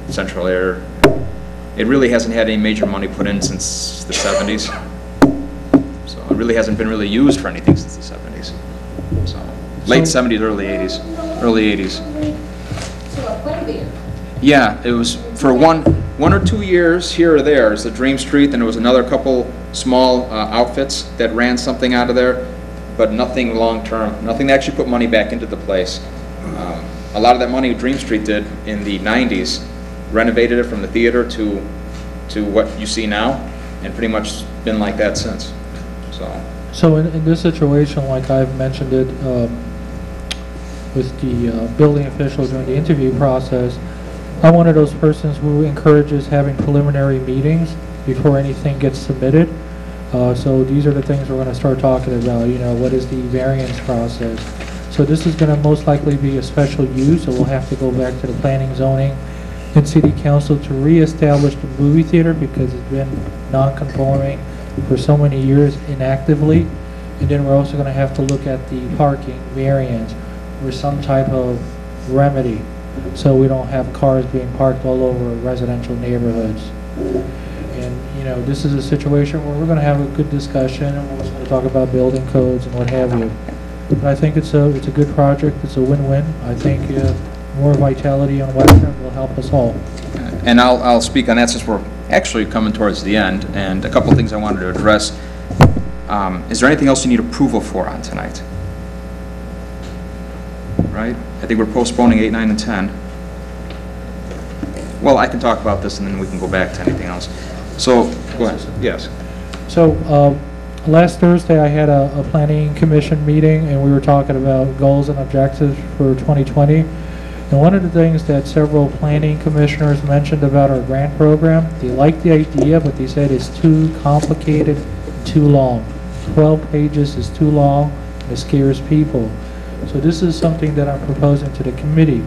central air. It really hasn't had any major money put in since the 70s. So it really hasn't been really used for anything since the 70s. So late 70s, early 80s. Early 80s. So a play there? Yeah, it was for one or 2 years here or there. It's the Dream Street, then there was another couple small outfits that ran something out of there, but nothing long-term, nothing to actually put money back into the place. A lot of that money Dream Street did in the 90s, renovated it from the theater to what you see now, and pretty much been like that since. So in this situation, like I've mentioned it with the building official during the interview process, I'm one of those persons who encourages having preliminary meetings before anything gets submitted. So these are the things we're going to start talking about, you know, what is the variance process. So this is going to most likely be a special use, so we'll have to go back to the planning, zoning, and city council to reestablish the movie theater because it's been non-conforming for so many years inactively. And then we're also going to have to look at the parking variance or some type of remedy so we don't have cars being parked all over residential neighborhoods. And, you know, this is a situation where we're going to have a good discussion and we're going to talk about building codes and what have you. But I think it's a good project. It's a win-win. I think more vitality on Western will help us all. And I'll speak on that since we're actually coming towards the end, and a couple of things I wanted to address. Is there anything else you need approval for on tonight? Right? I think we're postponing 8, 9, and 10. Well, I can talk about this and then we can go back to anything else. So, go ahead. Yes. So, last Thursday I had a planning commission meeting and we were talking about goals and objectives for 2020. And one of the things that several planning commissioners mentioned about our grant program, they liked the idea, but they said it's too complicated, too long. 12 pages is too long, and it scares people. So this is something that I'm proposing to the committee.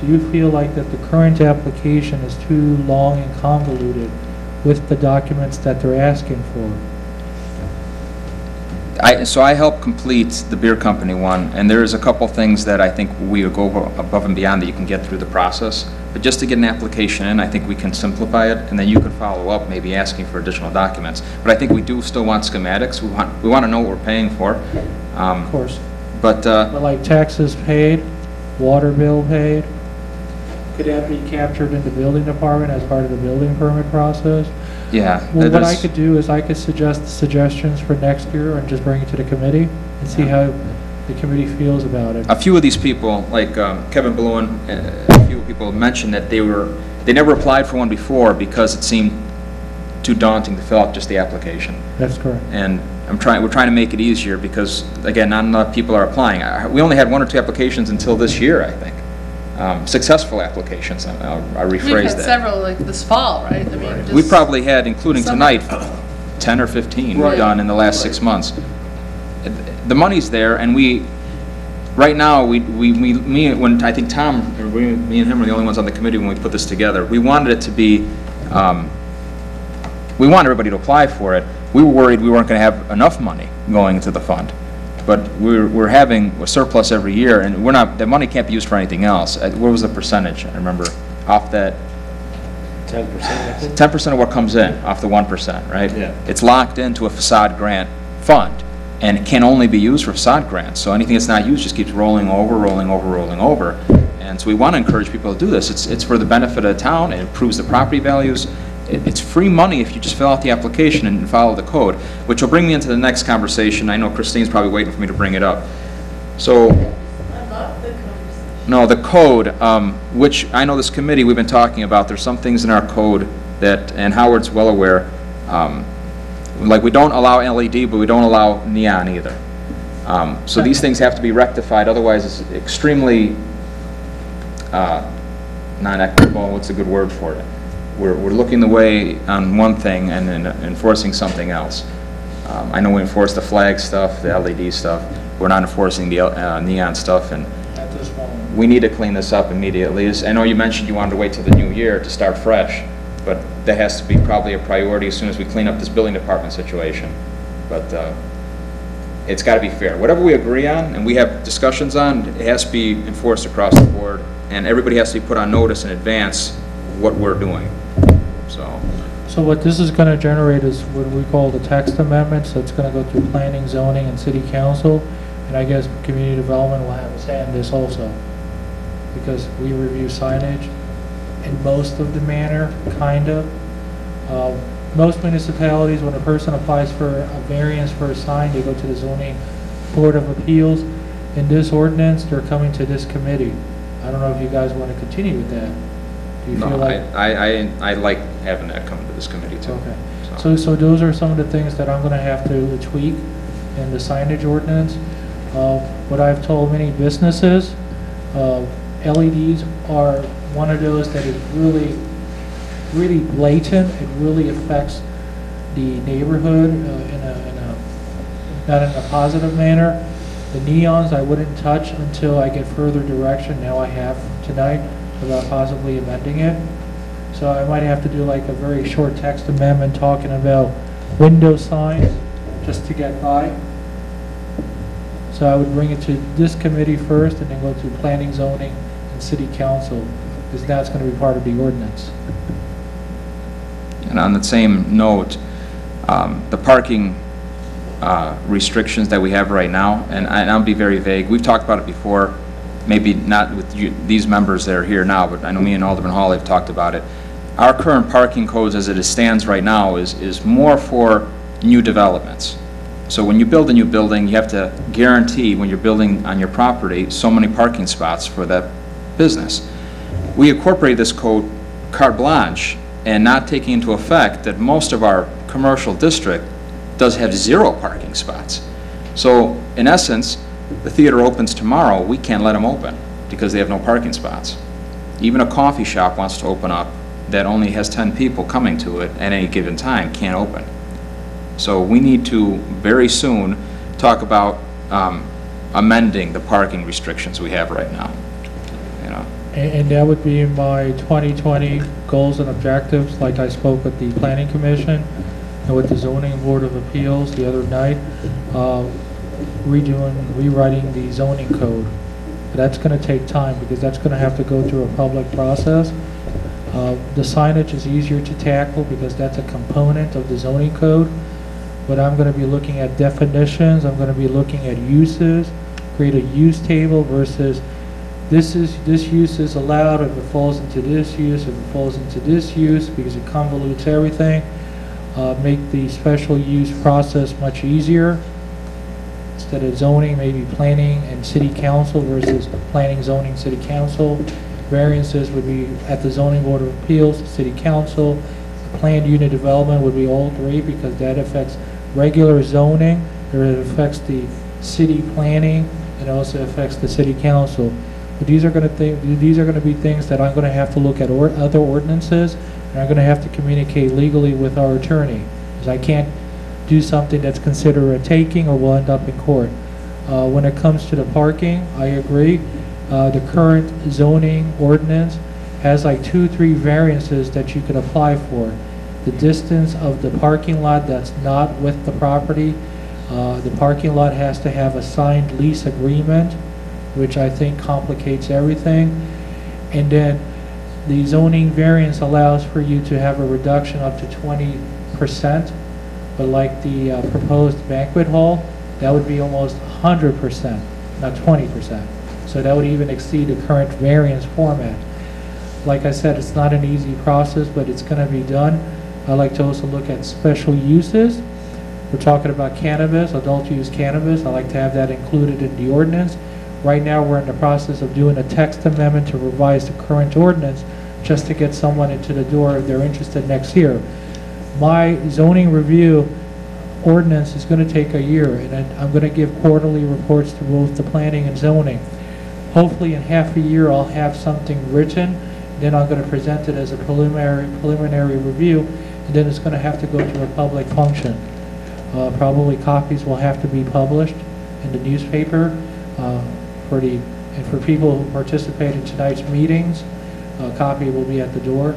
Do you feel like that the current application is too long and convoluted with the documents that they're asking for? So I helped complete the beer company one, and there's a couple things that I think we will go above and beyond that you can get through the process. But just to get an application in, I think we can simplify it, and then you can follow up, maybe asking for additional documents. But I think we do still want schematics. We want to know what we're paying for. Of course. But like taxes paid, water bill paid, could that be captured in the building department as part of the building permit process? yeah, Well, what I there's- could do is I could suggest suggestions for next year and just bring it to the committee and see how the committee feels about it. a few of these people, like Kevin Balloon, a few people mentioned that they never applied for one before because it seemed too daunting to fill out just the application. That's correct. And we're trying to make it easier because, again, not enough people are applying. We only had 1 or 2 applications until this year, I think. Successful applications, I'll rephrase We've had that. several, like, this fall, right? I mean, We just probably had, including summer. tonight, 10 or 15 Right. done in the last 6 months. The money's there, and right now, when I think Tom, or me and him were the only ones on the committee when we put this together, we wanted it to be, we want everybody to apply for it. We were worried we weren't going to have enough money going into the fund. But we're having a surplus every year, and the money can't be used for anything else. What was the percentage? I remember off that. 10%, I think. 10% of what comes in off the 1%, right? Yeah. It's locked into a facade grant fund, and it can only be used for facade grants. So anything that's not used just keeps rolling over, rolling over, rolling over. And so we want to encourage people to do this. It's for the benefit of the town. It improves the property values. It's free money if you just fill out the application and follow the code, which will bring me into the next conversation. I know Christine's probably waiting for me to bring it up. So, no, the code, which I know this committee we've been talking about, there's some things in our code that, and Howard's well aware, like we don't allow LED, but we don't allow neon either. So these things have to be rectified, otherwise it's extremely non-equitable. What's a good word for it? We're looking the way on one thing and then enforcing something else. I know we enforce the flag stuff, the LED stuff. We're not enforcing the neon stuff, and At this moment. we need to clean this up immediately. I know you mentioned you wanted to wait till the new year to start fresh, but that has to be probably a priority as soon as we clean up this building department situation. But it's got to be fair. Whatever we agree on and we have discussions on, it has to be enforced across the board, and everybody has to be put on notice in advance what we're doing. So what this is going to generate is what we call the text amendments. That's going to go through planning, zoning, and city council. And I guess community development will have a say in this also. Because we review signage in most of the manner, kind of. Most municipalities, when a person applies for a variance for a sign, they go to the zoning board of appeals. In this ordinance, they're coming to this committee. I don't know if you guys want to continue with that. Do you feel No, like? I like having that come to this committee too. Okay. So those are some of the things that I'm going to have to tweak in the signage ordinance. What I've told many businesses, LEDs are one of those that is really, really blatant. It really affects the neighborhood not in a positive manner. The neons I wouldn't touch until I get further direction. Now I have tonight. about possibly amending it. So I might have to do like a very short text amendment talking about window signs just to get by. So I would bring it to this committee first and then go to planning, zoning, and city council, because that's going to be part of the ordinance. And on the same note, the parking restrictions that we have right now, and I'll be very vague. We've talked about it before, maybe not with you, these members that are here now, but I know me and Alderman Hawley have talked about it. Our current parking codes as it stands right now is more for new developments. So when you build a new building, you have to guarantee when you're building on your property so many parking spots for that business. We incorporate this code carte blanche and not taking into effect that most of our commercial district does have 0 parking spots. So in essence, the theater opens tomorrow, we can't let them open because they have no parking spots. Even a coffee shop wants to open up that only has 10 people coming to it at any given time can't open. So we need to very soon talk about amending the parking restrictions we have right now. You know. And that would be my 2020 goals and objectives, like I spoke with the Planning Commission and with the Zoning Board of Appeals the other night, rewriting the zoning code. But that's going to take time because that's going to have to go through a public process. The signage is easier to tackle because that's a component of the zoning code. But I'm going to be looking at definitions, I'm going to be looking at uses, create a use table versus this use is allowed if it falls into this use, if it falls into this use, because it convolutes everything. Make the special use process much easier. Instead of zoning, maybe planning and city council versus planning, zoning, city council. Variances would be at the zoning board of appeals, city council. Planned unit development would be all 3 because that affects regular zoning, or it affects the city planning, and also affects the city council. But these are going to be things that I'm going to have to look at other ordinances, and I'm going to have to communicate legally with our attorney, because I can't do something that's considered a taking or will end up in court. When it comes to the parking, I agree. The current zoning ordinance has like 2-3 variances that you could apply for. The distance of the parking lot that's not with the property. The parking lot has to have a signed lease agreement, which I think complicates everything. And then the zoning variance allows for you to have a reduction up to 20%, but like the proposed banquet hall, that would be almost 100%, not 20%. So that would even exceed the current variance format. Like I said, it's not an easy process, but it's going to be done. I like to also look at special uses. We're talking about cannabis, adult use cannabis. I like to have that included in the ordinance. Right now, we're in the process of doing a text amendment to revise the current ordinance just to get someone into the door if they're interested next year. My zoning review ordinance is going to take a year, and I'm going to give quarterly reports to both the planning and zoning. Hopefully in half a year I'll have something written, then I'm going to present it as a preliminary review, and then it's going to have to go to a public function. Probably copies will have to be published in the newspaper for people who participate in tonight's meetings. A copy will be at the door,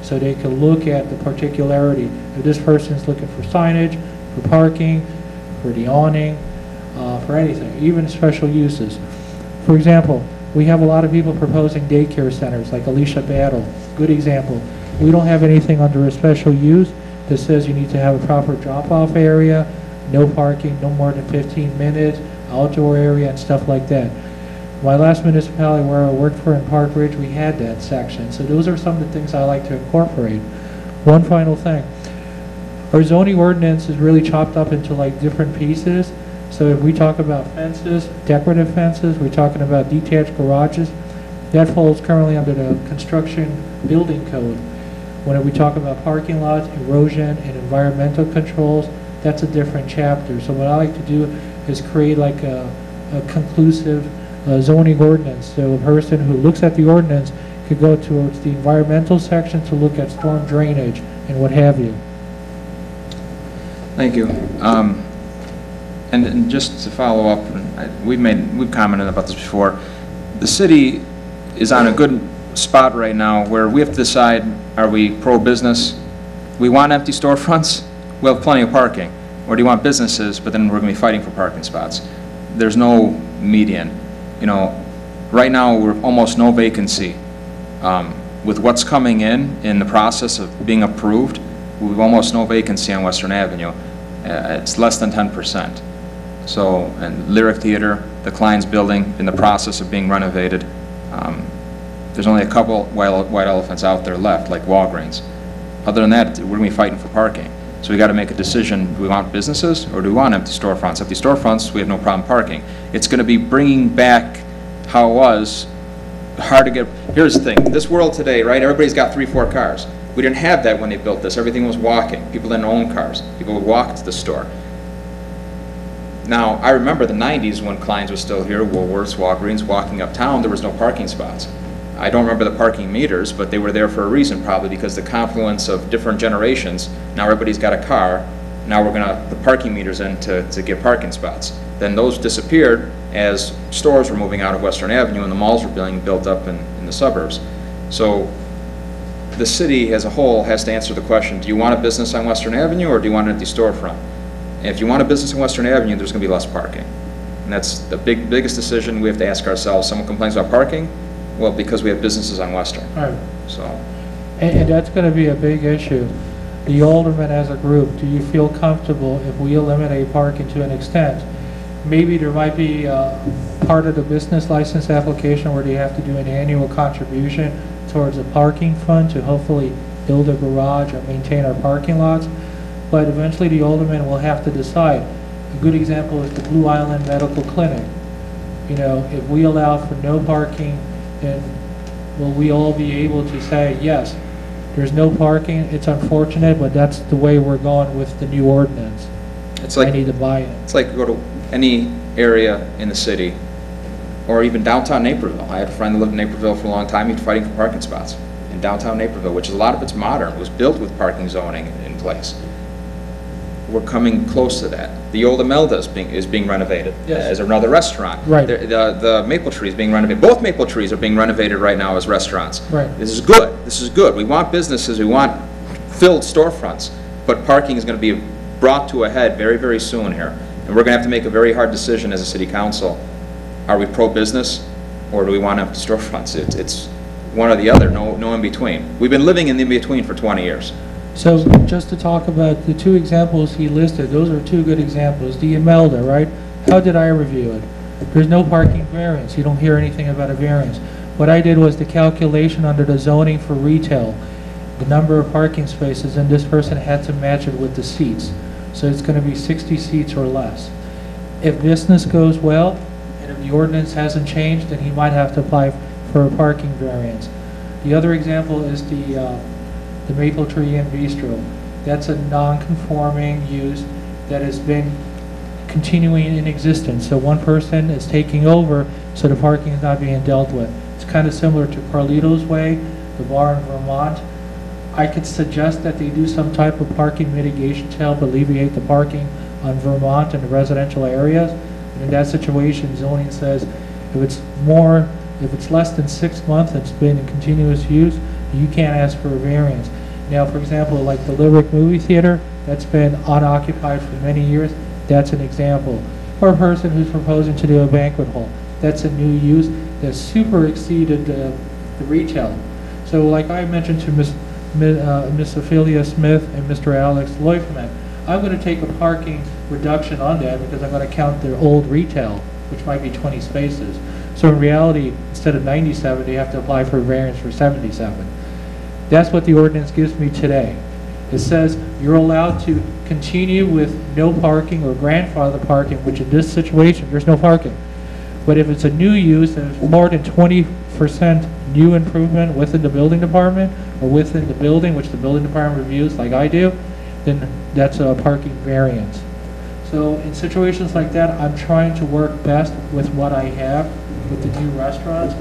so they can look at the particularity. If this person's looking for signage, for parking, for the awning, for anything, even special uses. For example, we have a lot of people proposing daycare centers, like Alicia Battle, good example. We don't have anything under a special use that says you need to have a proper drop-off area, no parking, no more than 15 minutes, outdoor area, and stuff like that. My last municipality where I worked for in Park Ridge, we had that section. So those are some of the things I like to incorporate. One final thing. Our zoning ordinance is really chopped up into like different pieces. So if we talk about fences, decorative fences, we're talking about detached garages, that falls currently under the construction building code. When we talk about parking lots, erosion, and environmental controls, that's a different chapter. So what I like to do is create like a conclusive zoning ordinance. So a person who looks at the ordinance could go towards the environmental section to look at storm drainage and what have you. Thank you. And just to follow up, we've commented about this before. The city is on a good spot right now where we have to decide, are we pro-business? We want empty storefronts, we have plenty of parking. Or do you want businesses, but then we're going to be fighting for parking spots? There's no median. You know, right now we're almost no vacancy. With what's coming in the process of being approved, we've almost no vacancy on Western Avenue. It's less than 10%. So, and Lyric Theater, the Klein's building, in the process of being renovated. There's only a couple white elephants out there left, like Walgreens. Other than that, we're going to be fighting for parking. So we got to make a decision, do we want businesses or do we want empty storefronts? Empty storefronts, we have no problem parking. It's going to be bringing back how it was, hard to get. Here's the thing, this world today, right, everybody's got 3-4 cars. We didn't have that when they built this. Everything was walking. People didn't own cars. People would walk to the store. Now, I remember the 90s when Klein's was still here, Woolworths, Walgreens, walking uptown, there was no parking spots. I don't remember the parking meters, but they were there for a reason, probably because the confluence of different generations. Now everybody's got a car. Now we're going to put parking meters in to get parking spots. Then those disappeared as stores were moving out of Western Avenue and the malls were being built up in the suburbs. So the city as a whole has to answer the question, do you want a business on Western Avenue or do you want an empty storefront? And if you want a business on Western Avenue, there's going to be less parking. And that's the biggest decision we have to ask ourselves. Someone complains about parking, well, because we have businesses on Western. Right. So. And that's going to be a big issue. The aldermen as a group, do you feel comfortable if we eliminate parking to an extent? Maybe there might be part of the business license application where they have to do an annual contribution towards a parking fund to hopefully build a garage or maintain our parking lots. But eventually the aldermen will have to decide. A good example is the Blue Island Medical Clinic. You know, if we allow for no parking, then will we all be able to say, yes, there's no parking, it's unfortunate, but that's the way we're going with the new ordinance. It's like, I need to buy it. It's like go to any area in the city, or even downtown Naperville. I had a friend that lived in Naperville for a long time. He was fighting for parking spots in downtown Naperville, which is a lot of it's modern. It was built with parking zoning in place. We're coming close to that. The old Imelda is being renovated as another restaurant. Right. The Maple Tree is being renovated. Both Maple Trees are being renovated right now as restaurants. Right. This is good. This is good. We want businesses. We want filled storefronts. But parking is going to be brought to a head very, very soon here. And we're going to have to make a very hard decision as a city council. Are we pro-business or do we want empty storefronts? It's one or the other, no in between. We've been living in the in-between for 20 years. So just to talk about the two examples he listed, those are two good examples. The Imelda, right? How did I review it? There's no parking variance. You don't hear anything about a variance. What I did was the calculation under the zoning for retail, the number of parking spaces, and this person had to match it with the seats. So it's going to be 60 seats or less. If business goes well, and if the ordinance hasn't changed, then he might have to apply for a parking variance. The other example is the Maple Tree Inn Bistro. That's a non-conforming use that has been continuing in existence. So one person is taking over, so the parking is not being dealt with. It's kind of similar to Carlito's Way, the bar in Vermont. I could suggest that they do some type of parking mitigation to help alleviate the parking on Vermont in the residential areas. And in that situation, zoning says if it's less than 6 months, it's been in continuous use, you can't ask for a variance. Now, for example, like the Lyric movie theater, that's been unoccupied for many years, that's an example. Or a person who's proposing to do a banquet hall, that's a new use that super exceeded the retail. So like I mentioned to Miss Ophelia Smith and Mr. Alex Loifman, I'm going to take a parking reduction on that because I'm going to count their old retail, which might be 20 spaces. So in reality, instead of 97, they have to apply for a variance for 77. That's what the ordinance gives me today. It says you're allowed to continue with no parking or grandfather parking, which in this situation, there's no parking. But if it's a new use and it's more than 20% new improvement within the building department or within the building, which the building department reviews like I do, then that's a parking variance. So in situations like that, I'm trying to work best with what I have with the new restaurants.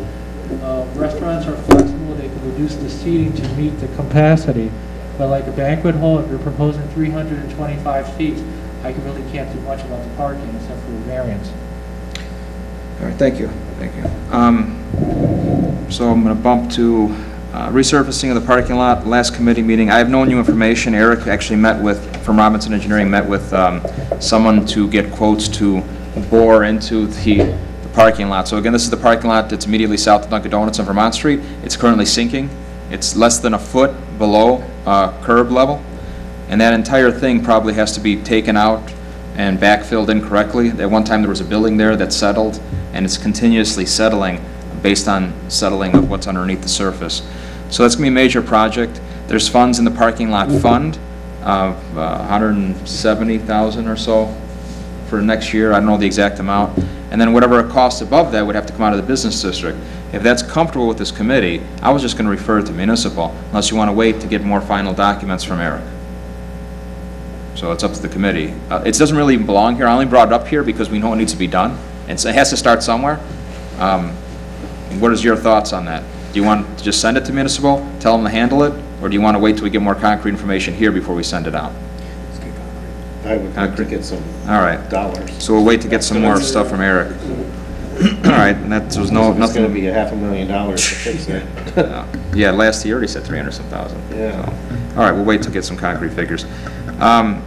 Restaurants are flexible, they can reduce the seating to meet the capacity. But like a banquet hall, if you're proposing 325 seats, I really can't do much about the parking except for a variance. All right, thank you. Thank you. So I'm going to bump to resurfacing of the parking lot. Last committee meeting, I have no new information. Eric actually met with, from Robinson Engineering, met with someone to get quotes to bore into the parking lot. So again, this is the parking lot that's immediately south of Dunkin' Donuts on Vermont Street. It's currently sinking. It's less than a foot below curb level. And that entire thing probably has to be taken out and backfilled incorrectly. At one time there was a building there that settled, and it's continuously settling based on settling of what's underneath the surface. So that's going to be a major project. There's funds in the parking lot fund of $170,000 or so for next year. I don't know the exact amount. And then whatever it costs above that would have to come out of the business district. If that's comfortable with this committee, I was just going to refer it to municipal, unless you want to wait to get more final documents from Eric. So it's up to the committee. It doesn't really belong here. I only brought it up here because we know it needs to be done. And so it has to start somewhere. What is your thoughts on that? Do you want to just send it to municipal, tell them to handle it, or do you want to wait till we get more concrete information here before we send it out? I would like to get some All right. dollars. So we'll wait to get some more stuff from Eric. All right, and that was no It's nothing. going to be $500,000 to fix it. Yeah, last year he said 300-some thousand. Yeah. So, all right, we'll wait to get some concrete figures.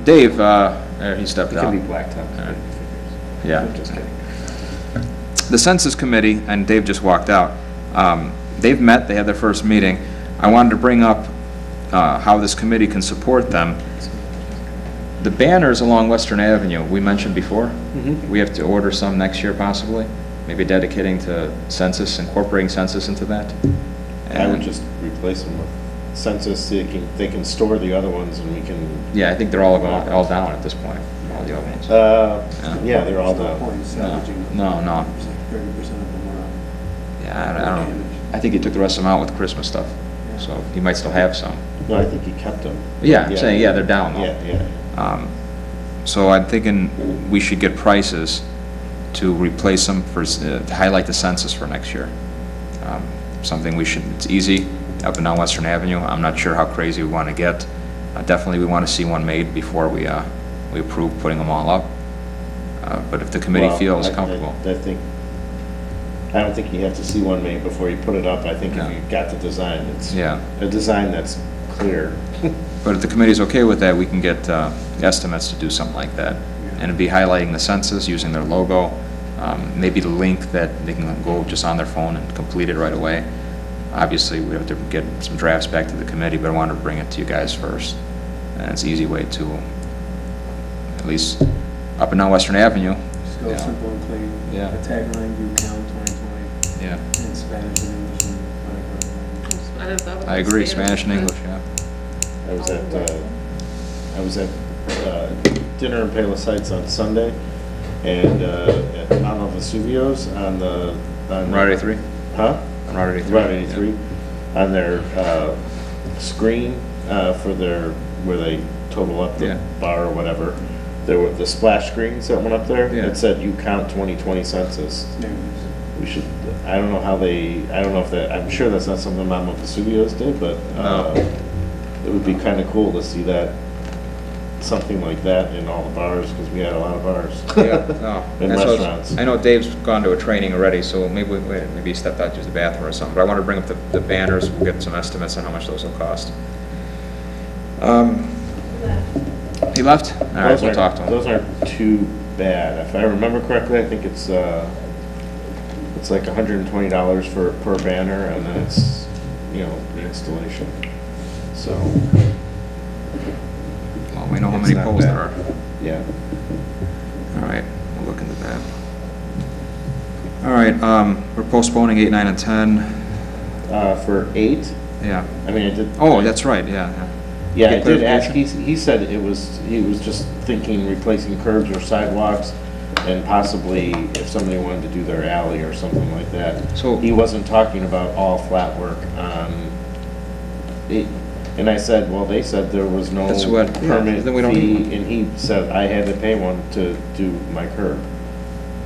Dave, he stepped It out. can be blacktop. All right. Yeah. I'm just kidding. The Census Committee, and Dave just walked out, they've met, they had their first meeting. I wanted to bring up how this committee can support them. The banners along Western Avenue, we mentioned before. We have to order some next year possibly, maybe dedicating to Census, incorporating Census into that. I would just replace them with Census, so they can store the other ones and we can... Yeah, I think they're all down at this point, all the other ones. Yeah, they're all down. No. 30% of them are Yeah, I don't. I think he took the rest of them out with Christmas stuff, so he might still have some. No, I think he kept them. Yeah, I'm saying, yeah, they're down though. Yeah. So I'm thinking we should get prices to replace them for, to highlight the census for next year. Something we should, it's easy, up and down Western Avenue. I'm not sure how crazy we want to get. Definitely we want to see one made before we approve putting them all up. But if the committee feels comfortable. I don't think you have to see one made before you put it up. I think if you've got the design, it's a design that's clear. But if the committee's okay with that, we can get estimates to do something like that. And it'd be highlighting the census, using their logo, maybe the link that they can go just on their phone and complete it right away. Obviously, we have to get some drafts back to the committee, but I wanted to bring it to you guys first. And it's an easy way to, at least up and down Western Avenue. Still simple and clean. Yeah. The tagline, "You count 2020." Yeah. In Spanish and English and whatever. I agree, Spanish and English, yeah. I was at dinner in Palos Heights on Sunday, and at Mount Vesuvio's on Route 83? Huh? On Route 83. Route 83. On their screen for their, where they total up the bar or whatever, there were the splash screens that went up there. It said, "You count 2020 census." We should, I don't know how I'm sure that's not something Mount Vesuvio's did, but it would be kind of cool to see that, something like that in all the bars, because we had a lot of bars. And restaurants. I know Dave's gone to a training already, so maybe he stepped out to use the bathroom or something, but I want to bring up the banners. We'll get some estimates on how much those will cost. He left? All right, we'll talk to him. Those aren't too bad. If I remember correctly, I think it's like $120 per banner, and then it's, the installation. So. Well, we know how many poles there are. Yeah. All right, we'll look into that. All right, we're postponing 8, 9, and 10. For 8? Yeah. I mean, I did. Oh, that's right, yeah. Yeah, I did ask, he said he was just thinking replacing curbs or sidewalks, and possibly if somebody wanted to do their alley or something like that. So he wasn't talking about all flat work on it. And I said, well, they said there was no permit fee, and he said I had to pay one to do my curb.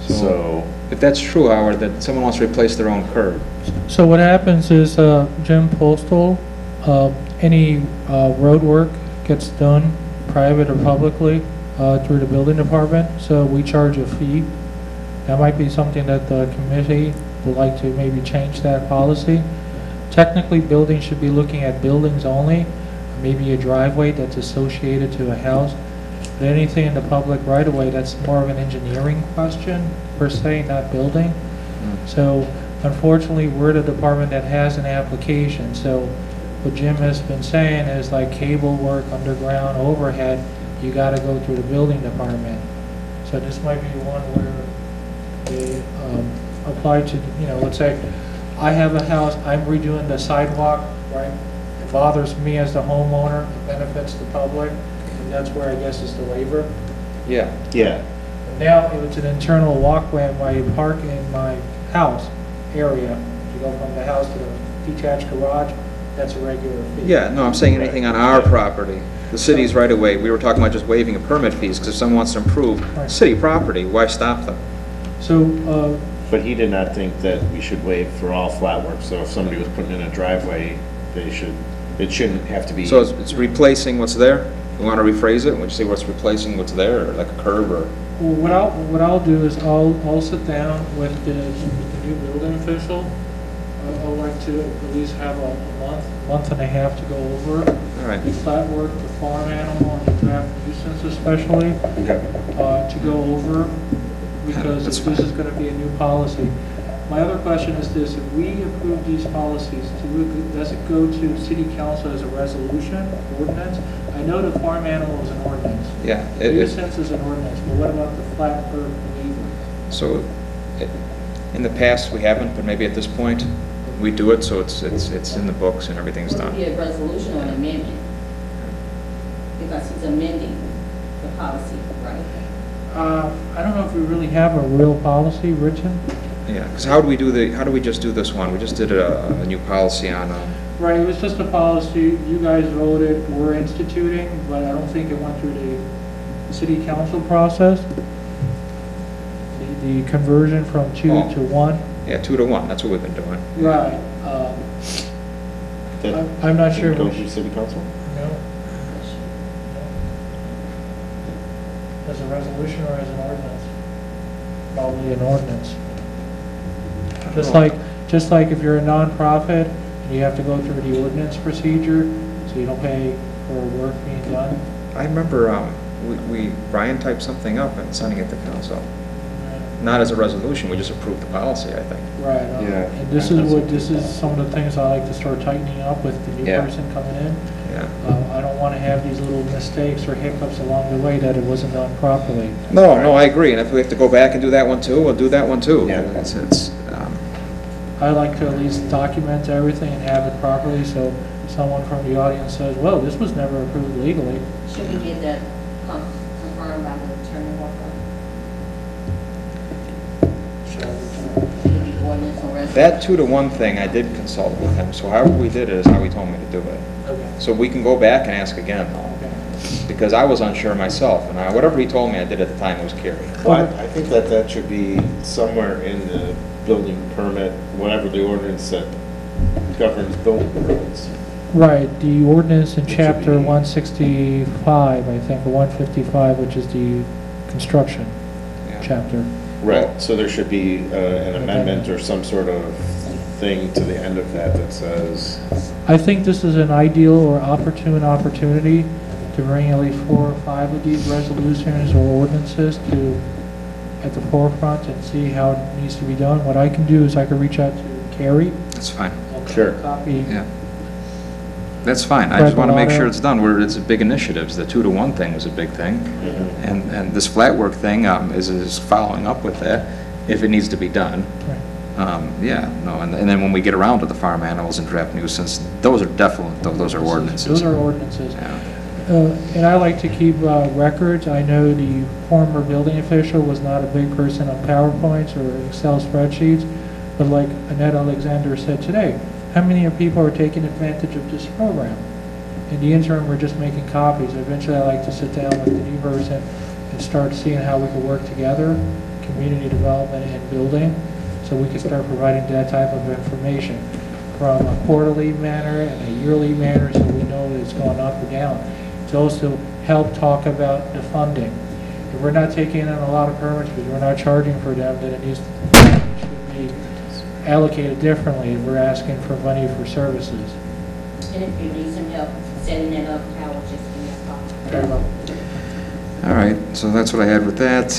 So if that's true, Howard, that someone wants to replace their own curb. So what happens is, Jim Postal, any road work gets done private or publicly through the building department, so we charge a fee. That might be something that the committee would like to maybe change that policy. Technically, buildings should be looking at buildings only, maybe a driveway that's associated to a house. But anything in the public right-of-way, that's more of an engineering question, per se, not building. So unfortunately, we're the department that has an application. So what Jim has been saying is like cable work, underground, overhead, you got to go through the building department. So this might be one where they apply to, you know, let's say I have a house, I'm redoing the sidewalk, right? It bothers me as the homeowner, it benefits the public, and that's where I guess is the waiver. Yeah. Yeah. Now, if it's an internal walkway in my park in my house area, you go from the house to the detached garage, that's a regular fee. Yeah, no, I'm saying anything on our property. The city's right away, we were talking about just waiving a permit fees, because if someone wants to improve city property, why stop them? So, But he did not think that we should waive for all flat work, so if somebody was putting in a driveway, it shouldn't have to be. So it's replacing what's there? We want to rephrase it, and we say what's replacing what's there, or like a curb, or? well, what I'll do is I'll sit down with the new building official. I'd like to at least have a month and a half to go over it. All right. The flat work, the farm animal, and the draft nuisance especially, to go over, because this is going to be a new policy. My other question is this: if we approve these policies, does it go to City Council as a resolution, ordinance? I know the farm animal is an ordinance. Yeah. Nuisance is an ordinance, but what about the flat earth waiver? So, in the past, we haven't, but maybe at this point, we do it, so it's in the books and everything's Would it done. be a resolution or an amendment? Because he's amending the policy, right? I don't know if we really have a real policy written. Yeah, because how do we just do this one? We just did a new policy on, Right, it was just a policy, you guys voted, we're instituting, but I don't think it went through the city council process. The conversion from 2 to 1. yeah, 2 to 1, that's what we've been doing. Right. I'm not sure. Go through City Council? No. As a resolution or as an ordinance? Probably an ordinance. Just like if you're a nonprofit, you have to go through the ordinance procedure, so you don't pay for work being done. I remember Brian typed something up and sending it to council. Not as a resolution, we just approved the policy, I think. Right. Yeah. And this is some of the things I like to start tightening up with the new person coming in. Yeah. I don't want to have these little mistakes or hiccups along the way that it wasn't done properly. No, I agree, and if we have to go back and do that one too, we'll do that one too. Yeah. I like to at least document everything and have it properly, so someone from the audience says, well, this was never approved legally. Should we get that confirmed by the attorney walker? That 2 to 1 thing, I did consult with him, so however we did it is how he told me to do it. Okay. So we can go back and ask again, though, because I was unsure myself, and whatever he told me I did at the time was carried. Well, I think that should be somewhere in the building permit, whatever the ordinance that governs building permits. Right, the ordinance in chapter 165, I think, or 155, which is the construction chapter. Right, so there should be an amendment or some sort of thing to the end of that says. I think this is an ideal or opportune opportunity to bring at least 4 or 5 of these resolutions or ordinances at the forefront and see how it needs to be done. What I can do is I can reach out to Carrie. That's fine. Sure. Copy. Yeah. That's fine. I just want to make sure it's done. It's a big initiatives. The 2 to 1 thing was a big thing. Mm-hmm. And this flat work thing is following up with that if it needs to be done. Right. And then when we get around to the farm animals and draft nuisance, those are definitely, those are ordinances. Those are ordinances. Yeah. And I like to keep records. I know the former building official was not a big person on PowerPoints or Excel spreadsheets, but like Annette Alexander said today, how many people are taking advantage of this program? In the interim, we're just making copies. Eventually, I like to sit down with the new person and start seeing how we can work together, community development and building, so we can start providing that type of information from a quarterly manner and a yearly manner, so we know that it's going up or down. To also help talk about the funding. If we're not taking in a lot of permits because we're not charging for them, then it should be allocated differently. We're asking for money for services. And if you need some help setting it up, I will just give me a call. Very well. All right, so that's what I had with that.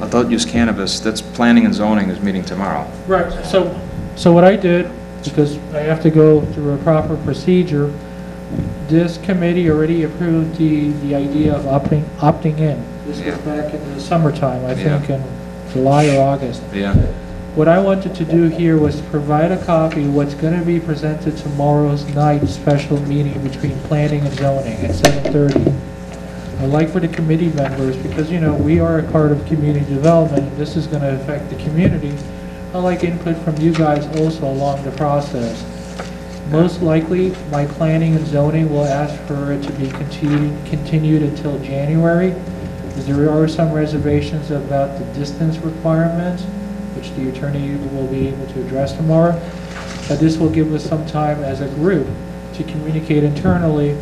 Adult use cannabis, that's planning and zoning is meeting tomorrow. Right, so what I did, because I have to go through a proper procedure, this committee already approved the idea of opting in. This was back in the summertime, I think in July or August. Yeah. What I wanted to do here was to provide a copy of what's going to be presented tomorrow's night special meeting between planning and zoning at 7:30. I'd like for the committee members, because, you know, we are a part of community development, and this is going to affect the community. I'd like input from you guys also along the process. Most likely, my planning and zoning will ask for it to be continued until January. There are some reservations about the distance requirements, which the attorney will be able to address tomorrow. But this will give us some time as a group to communicate internally,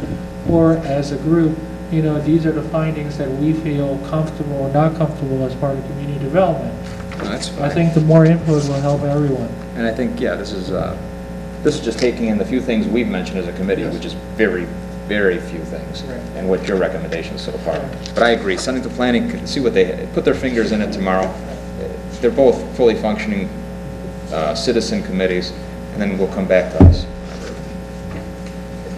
or as a group, you know, these are the findings that we feel comfortable or not comfortable as part of community development. No, that's fine. I think the more input will help everyone. And I think, yeah, this is just taking in the few things we've mentioned as a committee, which is very, very few things, and what your recommendations so far. But I agree, sending to planning, see what they, put their fingers in it tomorrow. They're both fully functioning citizen committees, and then we'll come back to us.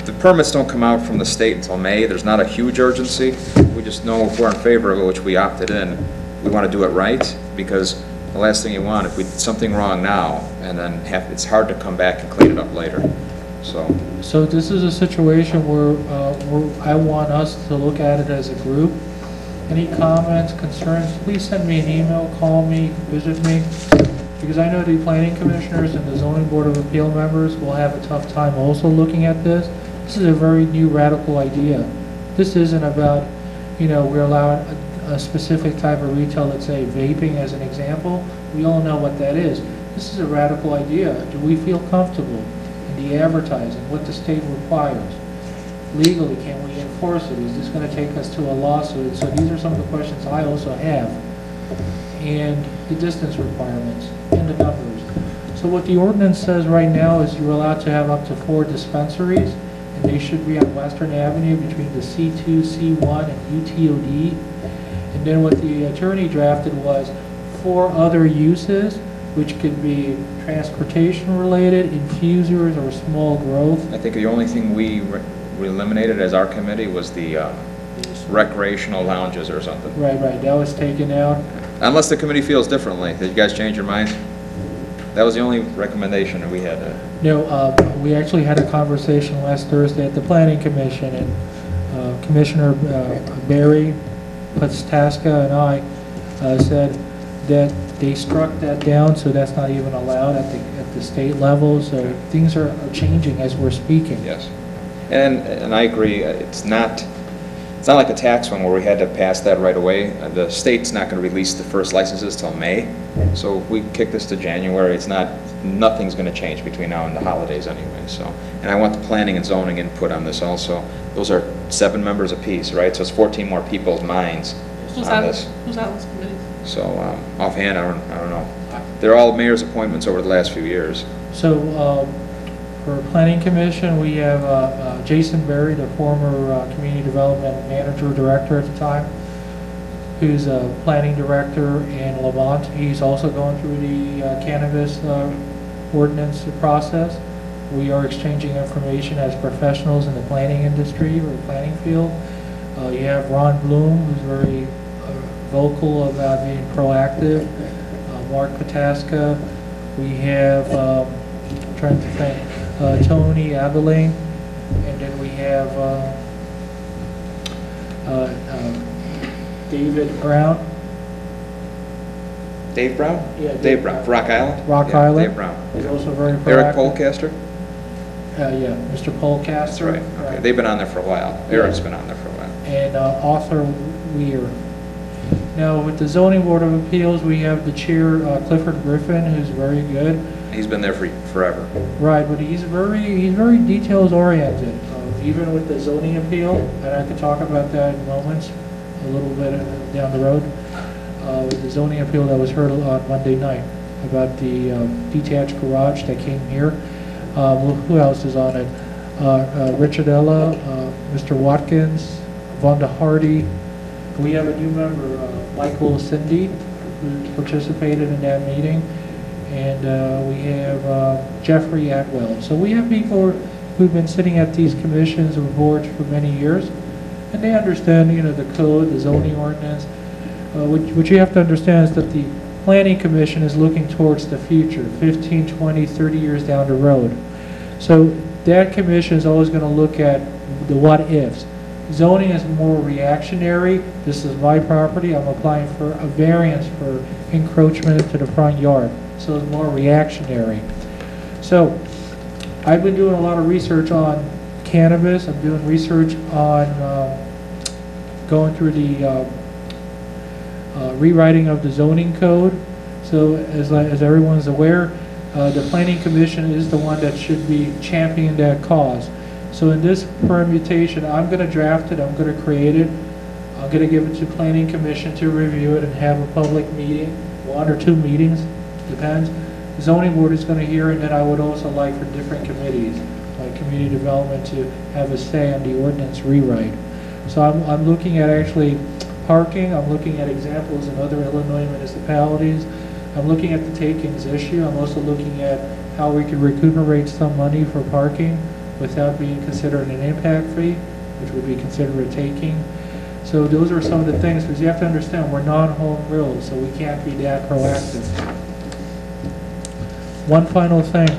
The permits don't come out from the state until May. There's not a huge urgency. We just know if we're in favor of it, which we opted in, we want to do it right, because the last thing you want, if we did something wrong now, and then it's hard to come back and clean it up later. So this is a situation where I want us to look at it as a group. Any comments, concerns, please send me an email, call me, visit me, because I know the planning commissioners and the zoning board of appeal members will have a tough time also looking at this. This is a very new radical idea. This isn't about, you know, we're allowing a specific type of retail, let's say vaping as an example. We all know what that is. This is a radical idea. Do we feel comfortable in the advertising, what the state requires? Legally, can we enforce it? Is this going to take us to a lawsuit? So these are some of the questions I also have. And the distance requirements and the numbers. So what the ordinance says right now is you're allowed to have up to 4 dispensaries, and they should be on Western Avenue between the C2, C1, and UTOD. And then what the attorney drafted was 4 other uses, which could be transportation related, infusers, or small growth. I think the only thing we eliminated as our committee was the recreational lounges or something. Right, that was taken out. Unless the committee feels differently. Did you guys change your mind? That was the only recommendation that we had. No, we actually had a conversation last Thursday at the Planning Commission, and Commissioner Barry, Putstaska, and I said that they struck that down, so that's not even allowed at the state level. So things are changing as we're speaking. Yes, and I agree. It's not like a tax one where we had to pass that right away. The state's not going to release the first licenses till May. So if we kick this to January, nothing's going to change between now and the holidays anyway. So, and I want the planning and zoning input on this also. Those are 7 members apiece, right? So it's 14 more people's minds on this. Who's on this committee? So offhand, I don't know. They're all mayor's appointments over the last few years. So for Planning Commission, we have Jason Berry, the former Community Development Manager Director at the time, who's a planning director in Lamont. He's also going through the cannabis ordinance process. We are exchanging information as professionals in the planning industry or planning field. You have Ron Bloom, who's very vocal about being proactive. Mark Pataska. We have, I'm trying to think, Tony Abilene, and then we have David Brown. Dave Brown? Yeah, Dave Brown. Rock Island? Rock Island. Dave Brown. He's also very proactive. Eric Polcaster? Yeah, Mr. Polcaster. That's right. Okay. They've been on there for a while. Eric's been on there for a while. And Arthur Weir. Now, with the Zoning Board of Appeals, we have the chair, Clifford Griffin, who's very good. He's been there for forever. Right, but he's very details oriented. Even with the zoning appeal, and I could talk about that in moments, a little bit down the road. the zoning appeal that was heard on Monday night about the detached garage that came here. Who else is on it? Richard Ella, Mr. Watkins, Vonda Hardy. We have a new member, Michael Cindy, who participated in that meeting. And we have Jeffrey Atwell. So we have people who've been sitting at these commissions or boards for many years, and they understand, you know, the code, the zoning ordinance. What you have to understand is that the Planning Commission is looking towards the future, 15, 20, 30 years down the road. So that commission is always going to look at the what-ifs. Zoning is more reactionary. This is my property. I'm applying for a variance for encroachment into the front yard. So it's more reactionary. So I've been doing a lot of research on cannabis. I'm doing research on going through the rewriting of the zoning code. So as everyone's aware, the Planning Commission is the one that should be championing that cause. So in this permutation, I'm going to draft it, I'm going to create it, I'm going to give it to Planning Commission to review it and have a public meeting, 1 or 2 meetings, depends. The zoning board is going to hear, and then I would also like for different committees, like community development, to have a say on the ordinance rewrite. So I'm looking at actually parking, I'm looking at examples in other Illinois municipalities, I'm looking at the takings issue, I'm also looking at how we could recuperate some money for parking without being considered an impact fee, which would be considered a taking. So those are some of the things, because you have to understand we're non-home rule, so we can't be that proactive. One final thing,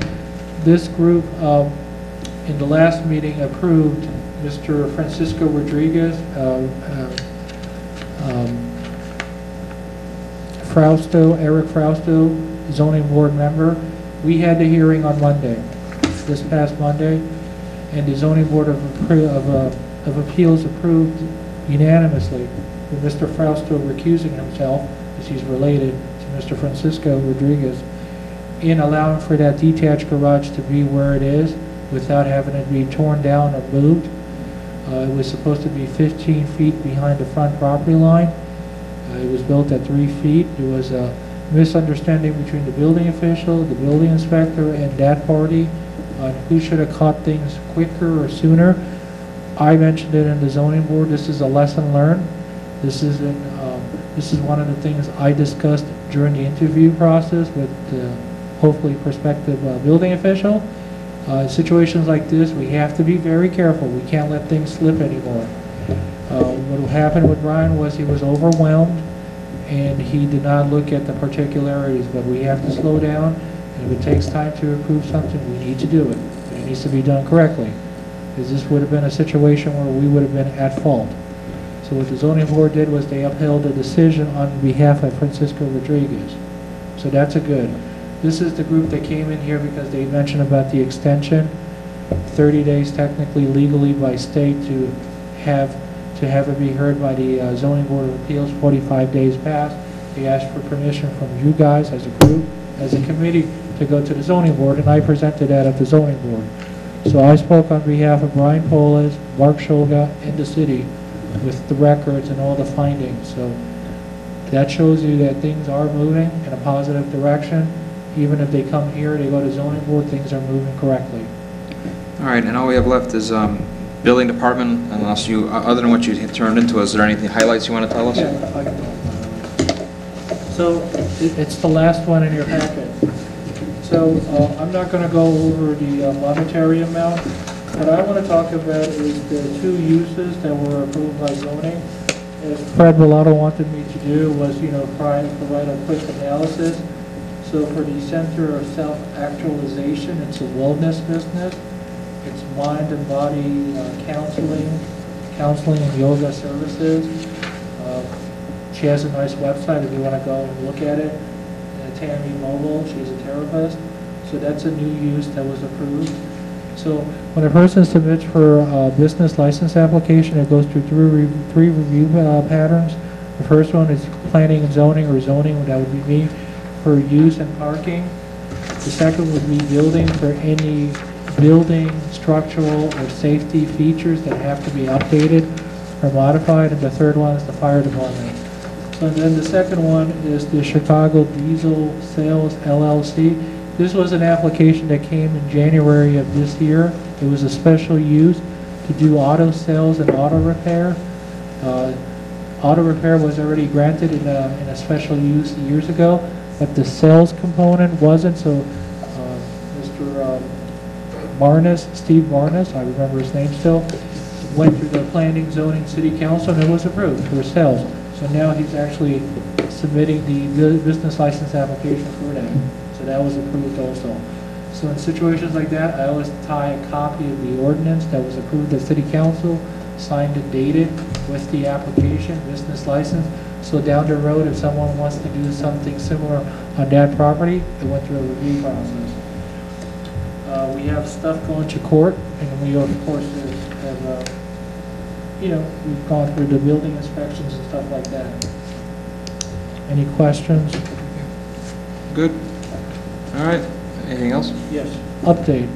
this group in the last meeting approved Mr. Francisco Rodriguez, Eric Frausto, zoning board member. We had the hearing on Monday, this past Monday, and the zoning board of appeals approved unanimously with Mr. Frausto recusing himself, because he's related to Mr. Francisco Rodriguez, in allowing for that detached garage to be where it is without having it be torn down or moved. It was supposed to be 15 feet behind the front property line. It was built at 3 feet. There was a misunderstanding between the building official, the building inspector, and that party on who should have caught things quicker or sooner. I mentioned it in the zoning board. This is a lesson learned. This is one of the things I discussed during the interview process with the hopefully prospective building official. Situations like this, we have to be very careful. We can't let things slip anymore. What happened with Brian was he was overwhelmed and he did not look at the particularities, but we have to slow down, and if it takes time to approve something, we need to do it. But it needs to be done correctly, because this would have been a situation where we would have been at fault. So what the zoning board did was they upheld the decision on behalf of Francisco Rodriguez. So that's a good. This is the group that came in here because they mentioned about the extension, 30 days technically legally by state to have it be heard by the zoning board of appeals. 45 days passed. They asked for permission from you guys as a group, as a committee, to go to the zoning board, and I presented that at the zoning board. So I spoke on behalf of Brian Polis, Mark Shulga, and the city with the records and all the findings. So that shows you that things are moving in a positive direction. Even if they come here, they go to zoning board, things are moving correctly. All right, and all we have left is building department, unless you, other than what you turned into, is there anything highlights you want to tell us? Yeah, I can talk about it. So it's the last one in your packet. So I'm not going to go over the monetary amount. What I want to talk about is the 2 uses that were approved by zoning. As Fred Bilotto wanted me to do was, provide a quick analysis. So for the Center of Self-Actualization, it's a wellness business. It's mind and body counseling and yoga services. She has a nice website if you want to go and look at it. Tammy Mobile, she's a therapist. So that's a new use that was approved. So when a person submits for a business license application, it goes through 3 review patterns. The first one is planning and zoning, or zoning, that would be me, for use and parking. The second would be building, for any building, structural, or safety features that have to be updated or modified. And the third one is the fire department. So then the second one is the Chicago Diesel Sales LLC. This was an application that came in January of this year. It was a special use to do auto sales and auto repair. Auto repair was already granted in a special use years ago, but the sales component wasn't. So Mr. Barnes, Steve Barnes, I remember his name still, went through the planning, zoning, city council, and it was approved for sales. So now he's actually submitting the business license application for that. So that was approved also. So in situations like that, I always tie a copy of the ordinance that was approved at city council, signed and dated with the application, business license. So down the road, if someone wants to do something similar on that property, it went through a review process. We have stuff going to court, and we of course have we've gone through the building inspections and stuff like that. Any questions? Good. All right. Anything else? Yes. Update.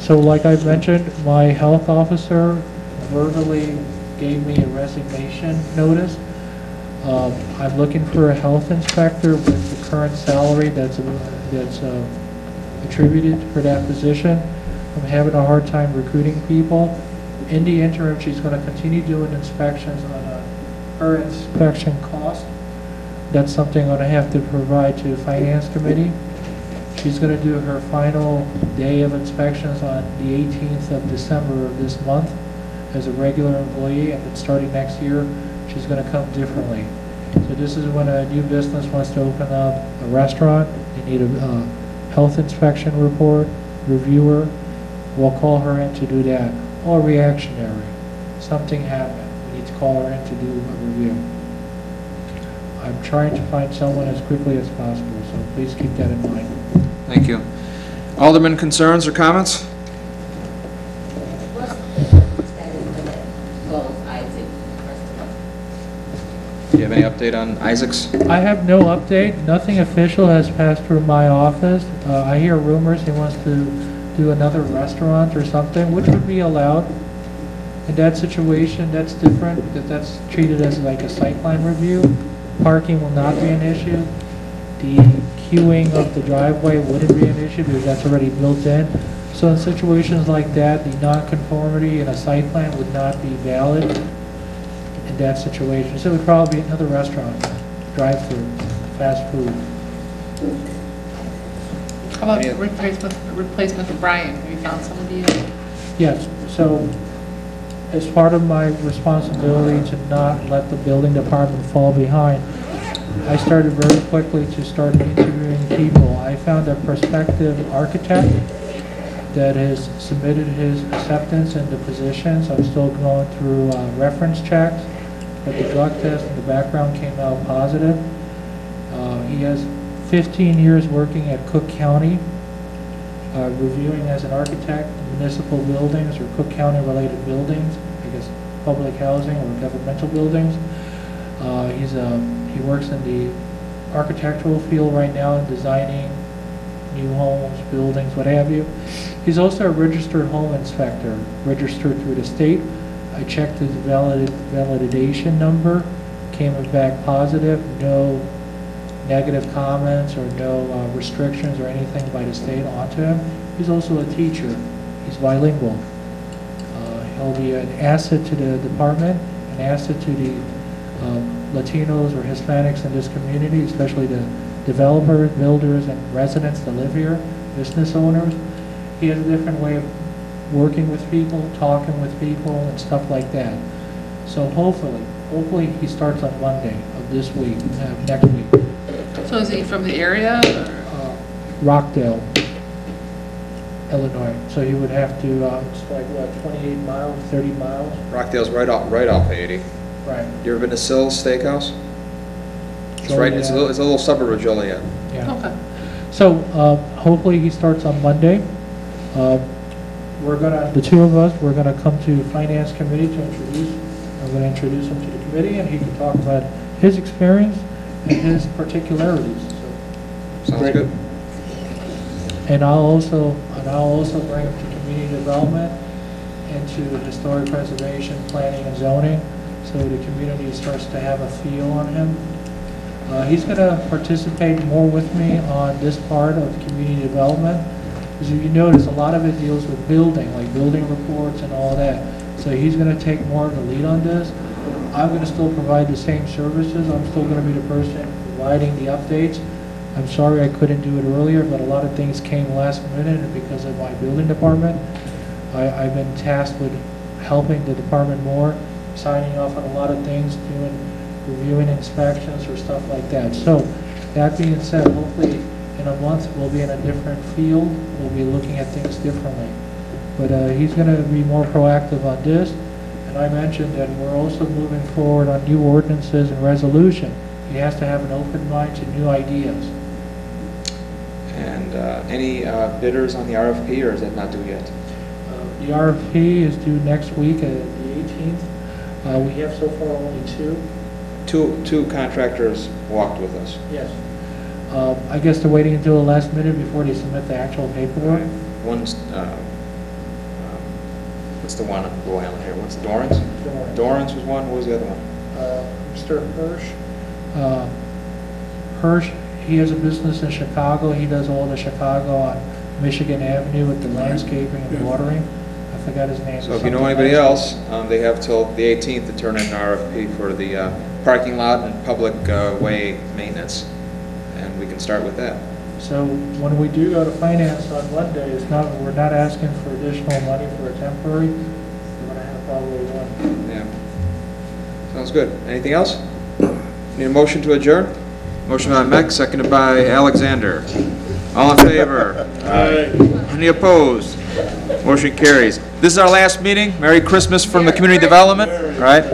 So like I mentioned, my health officer verbally gave me a resignation notice. I'm looking for a health inspector with the current salary that's attributed for that position. I'm having a hard time recruiting people. In the interim, she's going to continue doing inspections on her inspection cost. That's something I'm going to have to provide to the Finance Committee. She's going to do her final day of inspections on the 18th of December of this month as a regular employee, and then starting next year, she's going to come differently. So this is when a new business wants to open up a restaurant. They need a health inspection report, reviewer. We'll call her in to do that. Or reactionary. Something happened. We need to call her in to do a review. I'm trying to find someone as quickly as possible, so please keep that in mind. Thank you. Alderman, concerns or comments? What's the status of that closed Isaac restaurant? Do you have any update on Isaac's? I have no update. Nothing official has passed through my office. I hear rumors he wants to do another restaurant or something, which would be allowed. In that situation, that's different because that's treated as like a site plan review. Parking will not be an issue. The queuing of the driveway wouldn't be an issue because that's already built in. So in situations like that, the nonconformity in a site plan would not be valid in that situation. So it would probably be another restaurant, drive-through, fast food. How about replacement of Brian? Have you found somebody else? Yes, so as part of my responsibility to not let the building department fall behind, I started very quickly to start interviewing people. I found a prospective architect that has submitted his acceptance in the position, so I'm still going through reference checks, but the drug test and the background came out positive. He has 15 years working at Cook County, reviewing as an architect municipal buildings or Cook County related buildings, I guess public housing or governmental buildings. He works in the architectural field right now, designing new homes, buildings, what have you. He's also a registered home inspector, registered through the state. I checked his validation number, came back positive, no negative comments or no restrictions or anything by the state onto him. He's also a teacher. He's bilingual. He'll be an asset to the department, an asset to the Latinos or Hispanics in this community, especially the developers, builders, and residents that live here, business owners. He has a different way of working with people, talking with people, and stuff like that. So hopefully he starts on Monday of this week, next week. So is he from the area? Rockdale, Illinois. So he would have to, it's like what, 28 miles, 30 miles? Rockdale's right off 80. Right. You ever been to Sills Steakhouse? It's right. It's a little suburb of Joliet. Yeah. Okay. So hopefully he starts on Monday. The two of us, we're gonna come to Finance Committee to introduce. I'm gonna introduce him to the committee, and he can talk about his experience and his particularities. Sounds good. And I'll also bring him to community development and to historic preservation, planning, and zoning, so the community starts to have a feel on him. He's going to participate more with me on this part of community development. As you notice, a lot of it deals with building, like building reports and all that. So he's going to take more of the lead on this. I'm going to still provide the same services. I'm still going to be the person providing the updates. I'm sorry I couldn't do it earlier, but a lot of things came last minute because of my building department. I've been tasked with helping the department more, signing off on a lot of things, reviewing inspections or stuff like that. So that being said, hopefully in a month we'll be in a different field. We'll be looking at things differently. But he's going to be more proactive on this. And I mentioned that we're also moving forward on new ordinances and resolution. He has to have an open mind to new ideas. And any bidders on the RFP, or is that not due yet? The RFP is due next week at the 18th. We have so far only two. Two contractors walked with us. Yes. I guess they're waiting until the last minute before they submit the actual paperwork. One's, what's the one on Blue Island here? What's Dorrance? Dorrance was one. What was the other one? Mr. Hirsch. Hirsch, he has a business in Chicago. He does all the Chicago on Michigan Avenue with the landscaping and watering. I forgot his name. So if you know anybody else, they have till the 18th to turn in an RFP for the parking lot and public way maintenance, and we can start with that. So when we do go to finance on Monday, we're not asking for additional money for a temporary. We're going to have probably one. Yeah. Sounds good. Anything else? Need a motion to adjourn? Motion by Mech, seconded by Alexander. All in favor? Aye. Any opposed? Motion carries. This is our last meeting. Merry Christmas from the community development. All right.